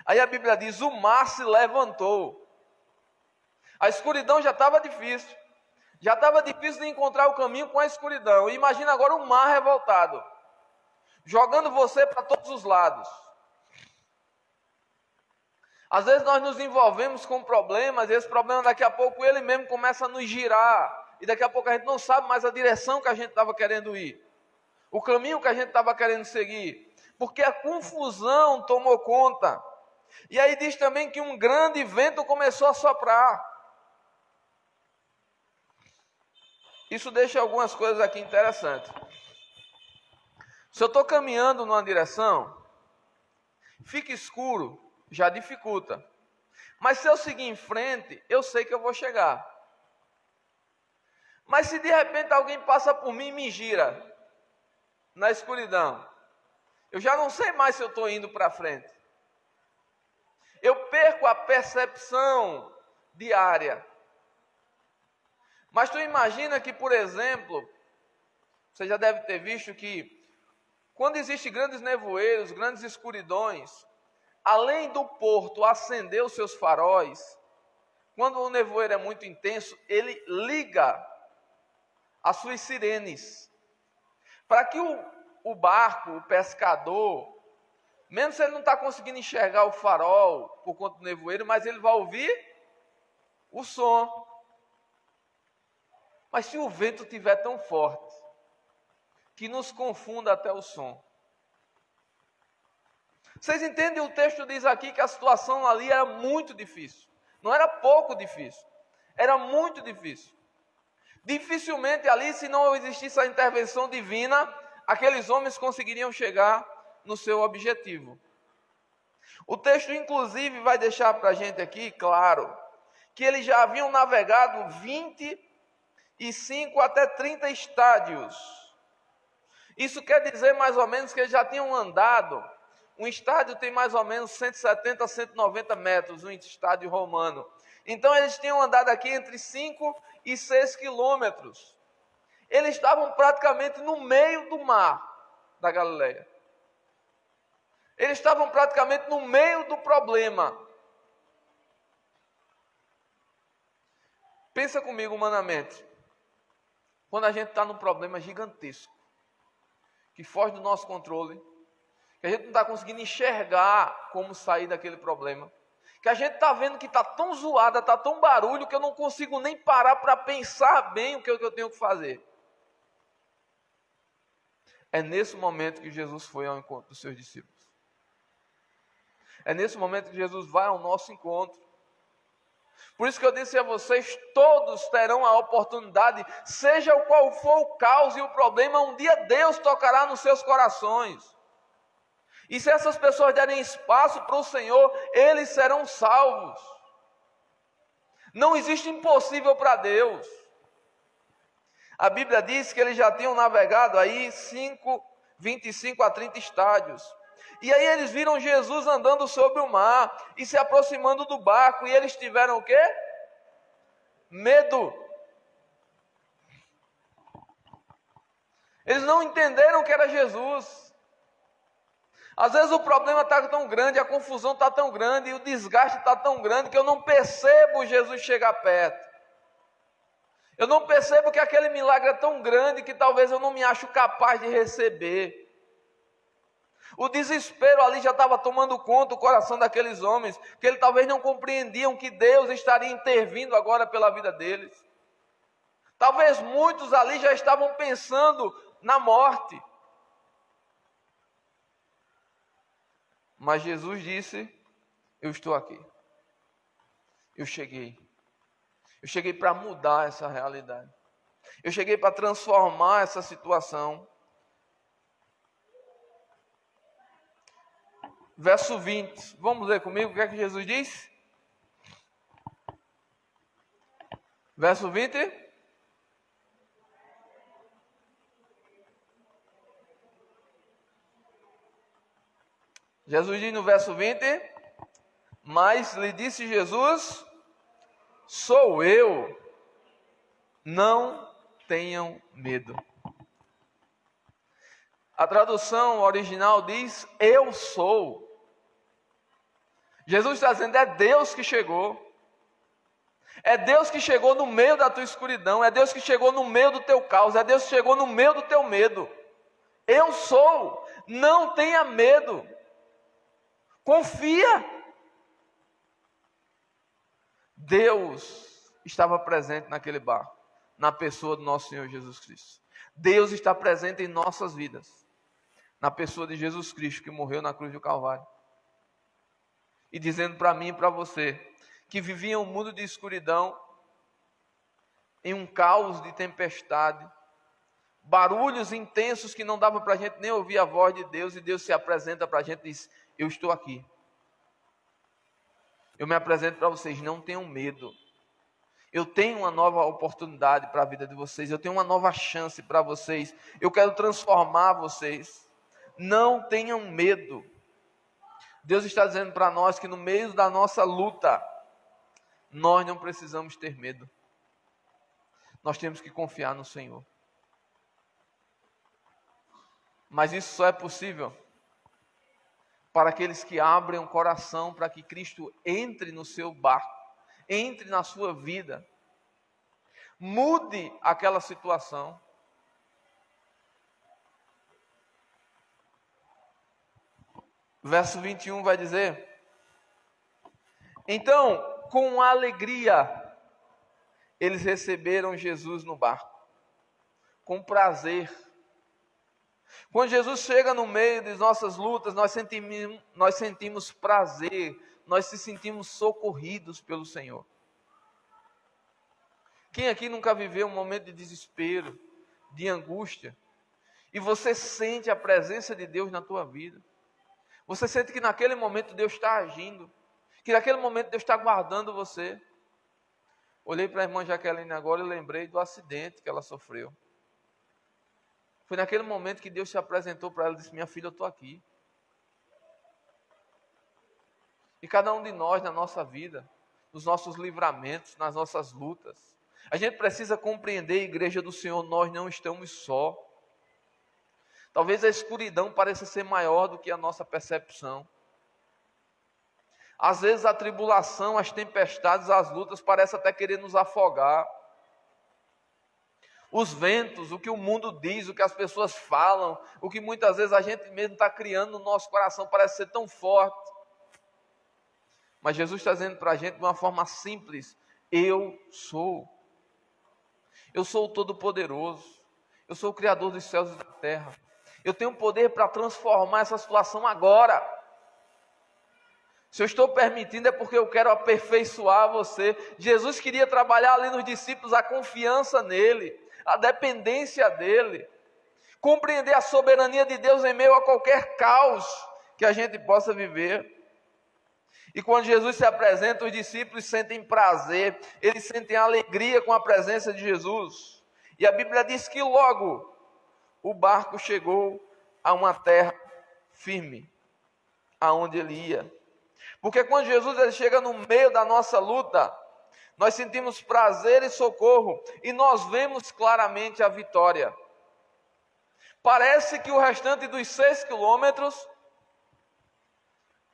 Aí a Bíblia diz, o mar se levantou. A escuridão já estava difícil. Já estava difícil de encontrar o caminho com a escuridão. E imagina agora o mar revoltado, jogando você para todos os lados. Às vezes nós nos envolvemos com problemas, e esse problema daqui a pouco ele mesmo começa a nos girar. E daqui a pouco a gente não sabe mais a direção que a gente estava querendo ir. O caminho que a gente estava querendo seguir. Porque a confusão tomou conta. E aí diz também que um grande vento começou a soprar. Isso deixa algumas coisas aqui interessantes. Se eu estou caminhando numa direção, fica escuro, já dificulta. Mas se eu seguir em frente, eu sei que eu vou chegar. Mas se de repente alguém passa por mim e me gira na escuridão, eu já não sei mais se eu estou indo para frente. Eu perco a percepção diária. Mas tu imagina que, por exemplo, você já deve ter visto que quando existem grandes nevoeiros, grandes escuridões, além do porto acender os seus faróis, quando o nevoeiro é muito intenso, ele liga as suas sirenes, para que o barco, o pescador, mesmo se ele não está conseguindo enxergar o farol por conta do nevoeiro, mas ele vai ouvir o som. Mas se o vento estiver tão forte, que nos confunda até o som. Vocês entendem? O texto diz aqui que a situação ali era muito difícil. Não era pouco difícil. Era muito difícil. Dificilmente ali, se não existisse a intervenção divina, aqueles homens conseguiriam chegar no seu objetivo. O texto, inclusive, vai deixar para a gente aqui, claro, que eles já haviam navegado 25 até 30 estádios. Isso quer dizer mais ou menos que eles já tinham andado. Um estádio tem mais ou menos 170 a 190 metros, um estádio romano. Então eles tinham andado aqui entre 5 e 6 quilômetros. Eles estavam praticamente no meio do mar da Galileia. Eles estavam praticamente no meio do problema. Pensa comigo humanamente. Quando a gente está num problema gigantesco, que foge do nosso controle, que a gente não está conseguindo enxergar como sair daquele problema, que a gente está vendo que está tão zoada, está tão barulho, que eu não consigo nem parar para pensar bem o que eu tenho que fazer. É nesse momento que Jesus foi ao encontro dos seus discípulos. É nesse momento que Jesus vai ao nosso encontro. Por isso que eu disse a vocês, todos terão a oportunidade, seja qual for o caos e o problema, um dia Deus tocará nos seus corações. E se essas pessoas derem espaço para o Senhor, eles serão salvos. Não existe impossível para Deus. A Bíblia diz que eles já tinham navegado aí 25 a 30 estádios. E aí eles viram Jesus andando sobre o mar e se aproximando do barco. E eles tiveram o quê? Medo. Eles não entenderam que era Jesus. Às vezes o problema está tão grande, a confusão está tão grande, e o desgaste está tão grande, que eu não percebo Jesus chegar perto. Eu não percebo que aquele milagre é tão grande, que talvez eu não me acho capaz de receber. O desespero ali já estava tomando conta do coração daqueles homens, que eles talvez não compreendiam que Deus estaria intervindo agora pela vida deles. Talvez muitos ali já estavam pensando na morte. Mas Jesus disse, eu estou aqui. Eu cheguei. Eu cheguei para mudar essa realidade. Eu cheguei para transformar essa situação. Verso 20. Vamos ler comigo o que é que Jesus disse? Verso 20. Jesus diz no verso 20, mas lhe disse Jesus, sou eu, não tenham medo. A tradução original diz, eu sou. Jesus está dizendo, é Deus que chegou. É Deus que chegou no meio da tua escuridão, é Deus que chegou no meio do teu caos, é Deus que chegou no meio do teu medo. Eu sou, não tenha medo, confia. Deus estava presente naquele barco, na pessoa do nosso Senhor Jesus Cristo. Deus está presente em nossas vidas, na pessoa de Jesus Cristo, que morreu na cruz do Calvário. E dizendo para mim e para você, que vivia um mundo de escuridão, em um caos de tempestade, barulhos intensos que não dava para a gente nem ouvir a voz de Deus, e Deus se apresenta para a gente e diz, eu estou aqui. Eu me apresento para vocês, não tenham medo. Eu tenho uma nova oportunidade para a vida de vocês, eu tenho uma nova chance para vocês, eu quero transformar vocês. Não tenham medo. Deus está dizendo para nós que no meio da nossa luta, nós não precisamos ter medo. Nós temos que confiar no Senhor. Mas isso só é possível para aqueles que abrem o coração para que Cristo entre no seu barco, entre na sua vida, mude aquela situação. Verso 21 vai dizer, então, com alegria, eles receberam Jesus no barco, com prazer. Quando Jesus chega no meio das nossas lutas, nós sentimos prazer, nós se sentimos socorridos pelo Senhor. Quem aqui nunca viveu um momento de desespero, de angústia, e você sente a presença de Deus na tua vida? Você sente que naquele momento Deus está agindo, que naquele momento Deus está guardando você. Olhei para a irmã Jaqueline agora e lembrei do acidente que ela sofreu. Foi naquele momento que Deus se apresentou para ela e disse, minha filha, eu estou aqui. E cada um de nós na nossa vida, nos nossos livramentos, nas nossas lutas, a gente precisa compreender, igreja do Senhor, nós não estamos só. Talvez a escuridão pareça ser maior do que a nossa percepção. Às vezes a tribulação, as tempestades, as lutas parecem até querer nos afogar. Os ventos, o que o mundo diz, o que as pessoas falam, o que muitas vezes a gente mesmo está criando no nosso coração parece ser tão forte. Mas Jesus está dizendo para a gente de uma forma simples, eu sou. Eu sou o Todo-Poderoso. Eu sou o Criador dos céus e da terra. Eu tenho poder para transformar essa situação agora. Se eu estou permitindo é porque eu quero aperfeiçoar você. Jesus queria trabalhar ali nos discípulos a confiança nele, a dependência dele, compreender a soberania de Deus em meio a qualquer caos que a gente possa viver. E quando Jesus se apresenta, os discípulos sentem prazer, eles sentem alegria com a presença de Jesus. E a Bíblia diz que logo o barco chegou a uma terra firme, aonde ele ia. Porque quando Jesus ele chega no meio da nossa luta, nós sentimos prazer e socorro, e nós vemos claramente a vitória. Parece que o restante dos 6 quilômetros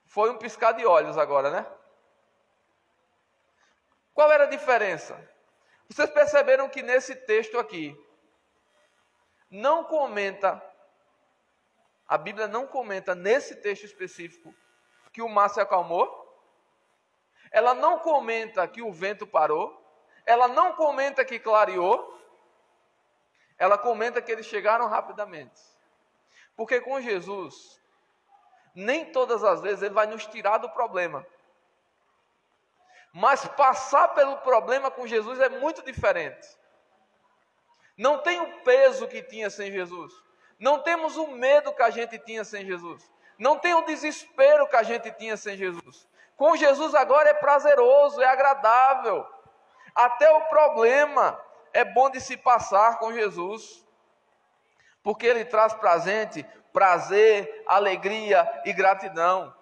foi um piscar de olhos agora, né? Qual era a diferença? Vocês perceberam que nesse texto aqui, não comenta, a Bíblia não comenta nesse texto específico que o mar se acalmou, ela não comenta que o vento parou, ela não comenta que clareou, ela comenta que eles chegaram rapidamente. Porque com Jesus, nem todas as vezes ele vai nos tirar do problema. Mas passar pelo problema com Jesus é muito diferente. Não tem o peso que tinha sem Jesus. Não temos o medo que a gente tinha sem Jesus. Não tem o desespero que a gente tinha sem Jesus. Com Jesus agora é prazeroso, é agradável. Até o problema é bom de se passar com Jesus. Porque Ele traz para a gente prazer, alegria e gratidão.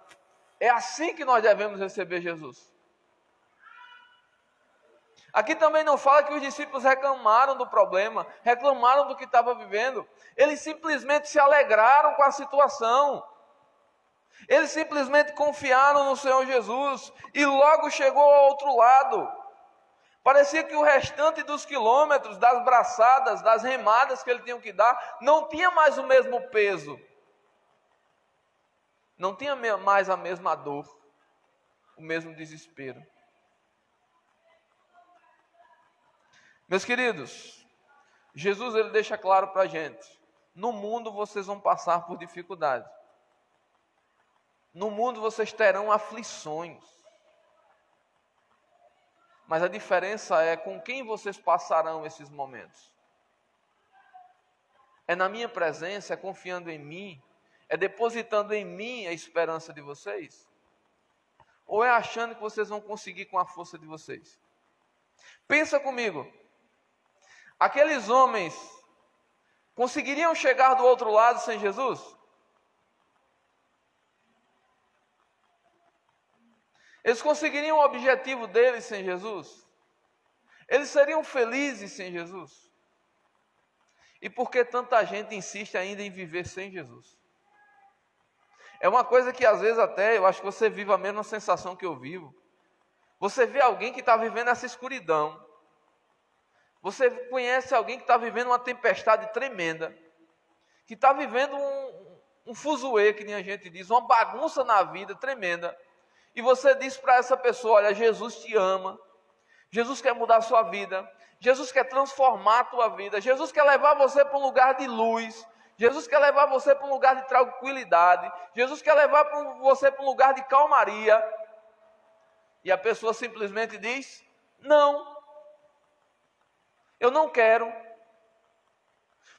É assim que nós devemos receber Jesus. Aqui também não fala que os discípulos reclamaram do problema, reclamaram do que estava vivendo. Eles simplesmente se alegraram com a situação. Eles simplesmente confiaram no Senhor Jesus e logo chegou ao outro lado. Parecia que o restante dos quilômetros, das braçadas, das remadas que ele tinha que dar, não tinha mais o mesmo peso. Não tinha mais a mesma dor, o mesmo desespero. Meus queridos, Jesus ele deixa claro para a gente: no mundo vocês vão passar por dificuldade. No mundo vocês terão aflições. Mas a diferença é com quem vocês passarão esses momentos. É na minha presença, é confiando em mim, é depositando em mim a esperança de vocês? Ou é achando que vocês vão conseguir com a força de vocês? Pensa comigo. Aqueles homens conseguiriam chegar do outro lado sem Jesus? Eles conseguiriam o objetivo deles sem Jesus? Eles seriam felizes sem Jesus? E por que tanta gente insiste ainda em viver sem Jesus? É uma coisa que às vezes até, eu acho que você vive a mesma sensação que eu vivo. Você vê alguém que está vivendo essa escuridão. Você conhece alguém que está vivendo uma tempestade tremenda. Que está vivendo um fuzuê, que nem a gente diz, uma bagunça na vida tremenda. E você diz para essa pessoa: olha, Jesus te ama, Jesus quer mudar a sua vida, Jesus quer transformar a tua vida, Jesus quer levar você para um lugar de luz, Jesus quer levar você para um lugar de tranquilidade, Jesus quer levar você para um lugar de calmaria. E a pessoa simplesmente diz: não, eu não quero.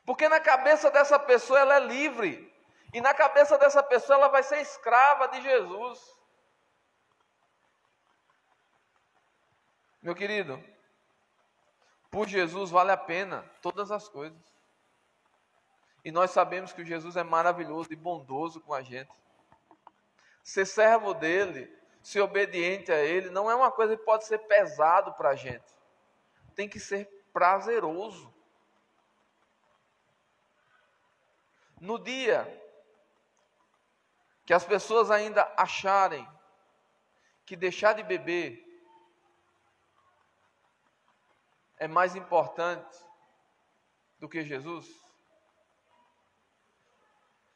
Porque na cabeça dessa pessoa ela é livre, e na cabeça dessa pessoa ela vai ser escrava de Jesus. Meu querido, por Jesus vale a pena todas as coisas. E nós sabemos que o Jesus é maravilhoso e bondoso com a gente. Ser servo dele, ser obediente a ele, não é uma coisa que pode ser pesado para a gente. Tem que ser prazeroso. No dia que as pessoas ainda acharem que deixar de beber é mais importante do que Jesus,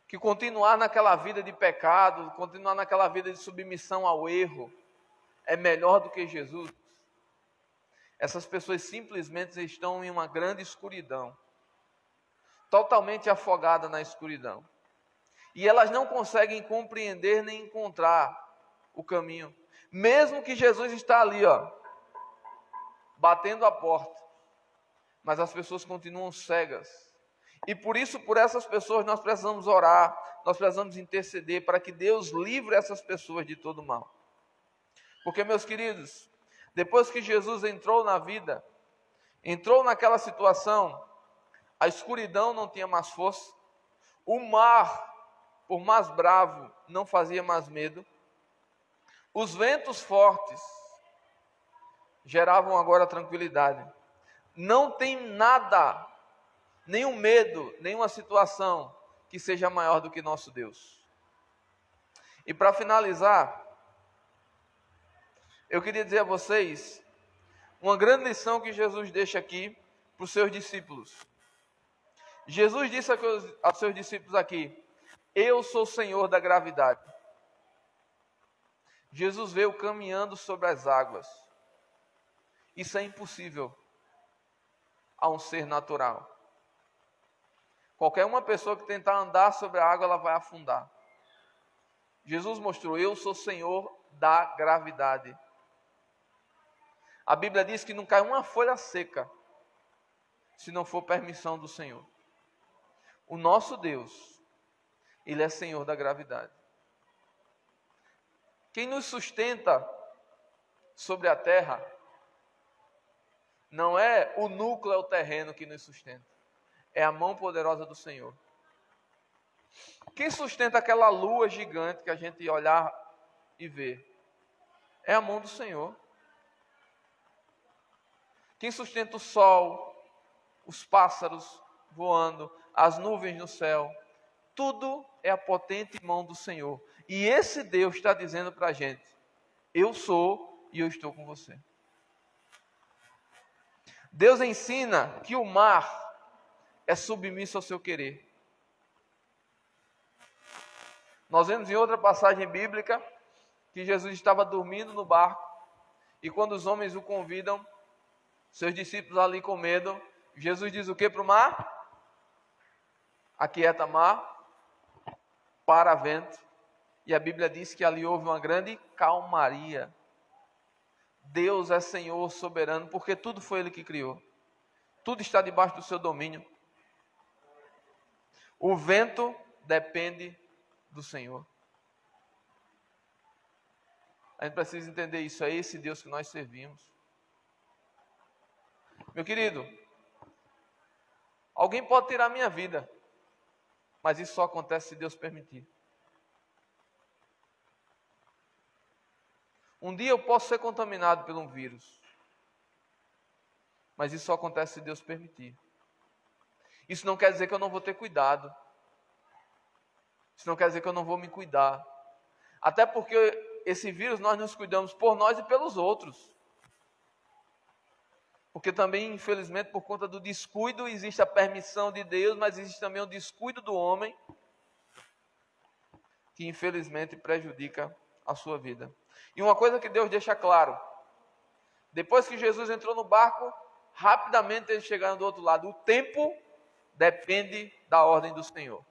que continuar naquela vida de pecado, continuar naquela vida de submissão ao erro, é melhor do que Jesus, essas pessoas simplesmente estão em uma grande escuridão, totalmente afogadas na escuridão, e elas não conseguem compreender nem encontrar o caminho, mesmo que Jesus está ali, batendo a porta, mas as pessoas continuam cegas. E por isso, por essas pessoas, nós precisamos orar, nós precisamos interceder para que Deus livre essas pessoas de todo mal. Porque, meus queridos, depois que Jesus entrou na vida, entrou naquela situação, a escuridão não tinha mais força, o mar, por mais bravo, não fazia mais medo, os ventos fortes geravam agora tranquilidade. Não tem nada, nenhum medo, nenhuma situação que seja maior do que nosso Deus. E para finalizar, eu queria dizer a vocês uma grande lição que Jesus deixa aqui para os seus discípulos. Jesus disse aos seus discípulos aqui: eu sou o Senhor da gravidade. Jesus veio caminhando sobre as águas. Isso é impossível a um ser natural. Qualquer uma pessoa que tentar andar sobre a água, ela vai afundar. Jesus mostrou: eu sou o Senhor da gravidade. A Bíblia diz que não cai uma folha seca se não for permissão do Senhor. O nosso Deus, Ele é Senhor da gravidade. Quem nos sustenta sobre a terra não é o núcleo, é o terreno que nos sustenta. É a mão poderosa do Senhor. Quem sustenta aquela lua gigante que a gente olhar e vê? É a mão do Senhor. Quem sustenta o sol, os pássaros voando, as nuvens no céu? Tudo é a potente mão do Senhor. E esse Deus está dizendo para a gente: eu sou e eu estou com você. Deus ensina que o mar é submisso ao seu querer. Nós vemos em outra passagem bíblica que Jesus estava dormindo no barco, e quando os homens o convidam, seus discípulos ali com medo, Jesus diz o que para o mar? Aquieta mar, para vento, e a Bíblia diz que ali houve uma grande calmaria. Deus é Senhor soberano, porque tudo foi Ele que criou. Tudo está debaixo do seu domínio. O vento depende do Senhor. A gente precisa entender isso, é esse Deus que nós servimos. Meu querido, alguém pode tirar minha vida, mas isso só acontece se Deus permitir. Um dia eu posso ser contaminado por um vírus, mas isso só acontece se Deus permitir. Isso não quer dizer que eu não vou ter cuidado. Isso não quer dizer que eu não vou me cuidar. Até porque esse vírus nós nos cuidamos por nós e pelos outros. Porque também, infelizmente, por conta do descuido, existe a permissão de Deus, mas existe também o descuido do homem, que infelizmente prejudica a sua vida. E uma coisa que Deus deixa claro: depois que Jesus entrou no barco, rapidamente eles chegaram do outro lado. O tempo depende da ordem do Senhor.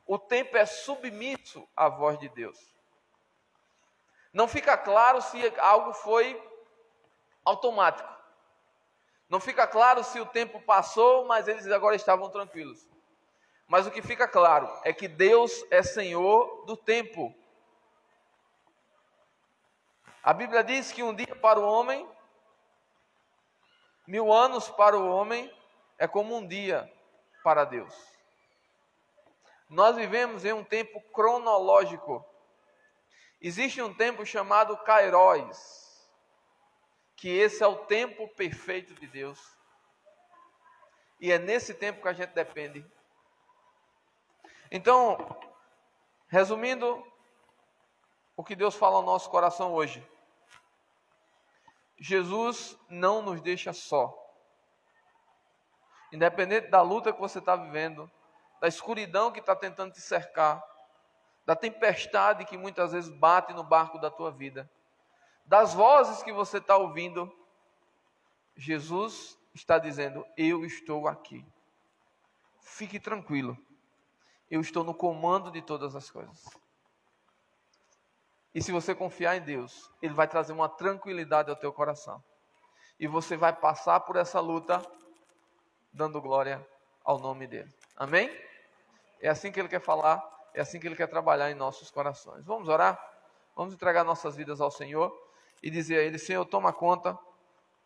O tempo é submisso à voz de Deus. Não fica claro se algo foi automático. Não fica claro se o tempo passou, mas eles agora estavam tranquilos. Mas o que fica claro é que Deus é Senhor do tempo. A Bíblia diz que um dia para o homem, 1000 anos para o homem, é como um dia para Deus. Nós vivemos em um tempo cronológico. Existe um tempo chamado Kairos, que esse é o tempo perfeito de Deus. E é nesse tempo que a gente depende. Então, resumindo o que Deus fala ao nosso coração hoje: Jesus não nos deixa só. Independente da luta que você está vivendo, da escuridão que está tentando te cercar, da tempestade que muitas vezes bate no barco da tua vida, das vozes que você está ouvindo, Jesus está dizendo: eu estou aqui. Fique tranquilo. Eu estou no comando de todas as coisas. E se você confiar em Deus, Ele vai trazer uma tranquilidade ao teu coração. E você vai passar por essa luta dando glória ao nome dEle. Amém? É assim que Ele quer falar, é assim que Ele quer trabalhar em nossos corações. Vamos orar? Vamos entregar nossas vidas ao Senhor e dizer a Ele: Senhor, toma conta.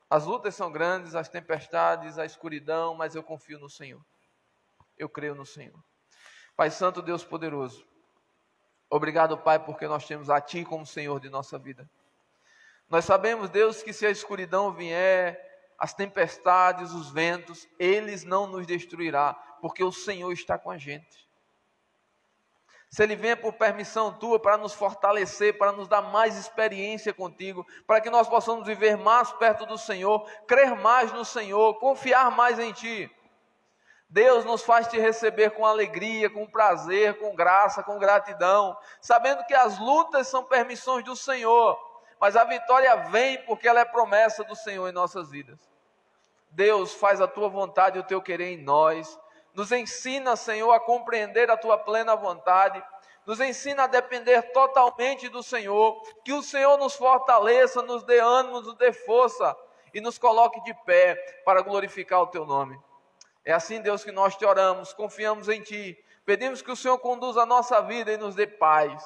As lutas são grandes, as tempestades, a escuridão, mas eu confio no Senhor. Eu creio no Senhor. Pai Santo, Deus poderoso, obrigado, Pai, porque nós temos a Ti como Senhor de nossa vida. Nós sabemos, Deus, que se a escuridão vier, as tempestades, os ventos, eles não nos destruirá, porque o Senhor está com a gente. Se Ele vem por permissão Tua para nos fortalecer, para nos dar mais experiência contigo, para que nós possamos viver mais perto do Senhor, crer mais no Senhor, confiar mais em Ti. Deus nos faz te receber com alegria, com prazer, com graça, com gratidão, sabendo que as lutas são permissões do Senhor, mas a vitória vem porque ela é promessa do Senhor em nossas vidas. Deus, faz a Tua vontade e o Teu querer em nós. Nos ensina, Senhor, a compreender a Tua plena vontade. Nos ensina a depender totalmente do Senhor. Que o Senhor nos fortaleça, nos dê ânimo, nos dê força e nos coloque de pé para glorificar o Teu nome. É assim, Deus, que nós te oramos, confiamos em Ti. Pedimos que o Senhor conduza a nossa vida e nos dê paz.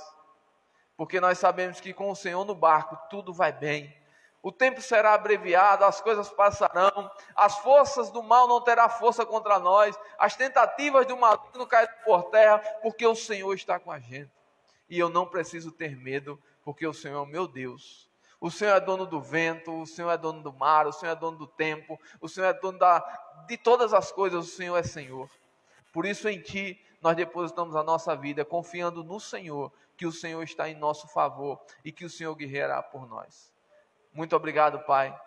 Porque nós sabemos que com o Senhor no barco tudo vai bem. O tempo será abreviado, as coisas passarão, as forças do mal não terão força contra nós, as tentativas do maligno cairão por terra, porque o Senhor está com a gente. E eu não preciso ter medo, porque o Senhor é o meu Deus. O Senhor é dono do vento, o Senhor é dono do mar, o Senhor é dono do tempo, o Senhor é dono de todas as coisas, o Senhor é Senhor. Por isso em Ti nós depositamos a nossa vida confiando no Senhor, que o Senhor está em nosso favor e que o Senhor guerreará por nós. Muito obrigado, Pai.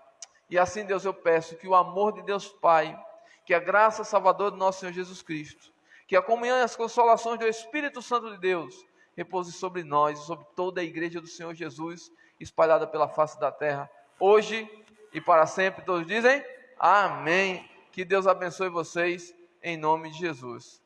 E assim, Deus, eu peço que o amor de Deus Pai, que a graça salvadora do nosso Senhor Jesus Cristo, que a comunhão e as consolações do Espírito Santo de Deus repouse sobre nós e sobre toda a igreja do Senhor Jesus, espalhada pela face da terra, hoje e para sempre. Todos dizem amém. Que Deus abençoe vocês em nome de Jesus.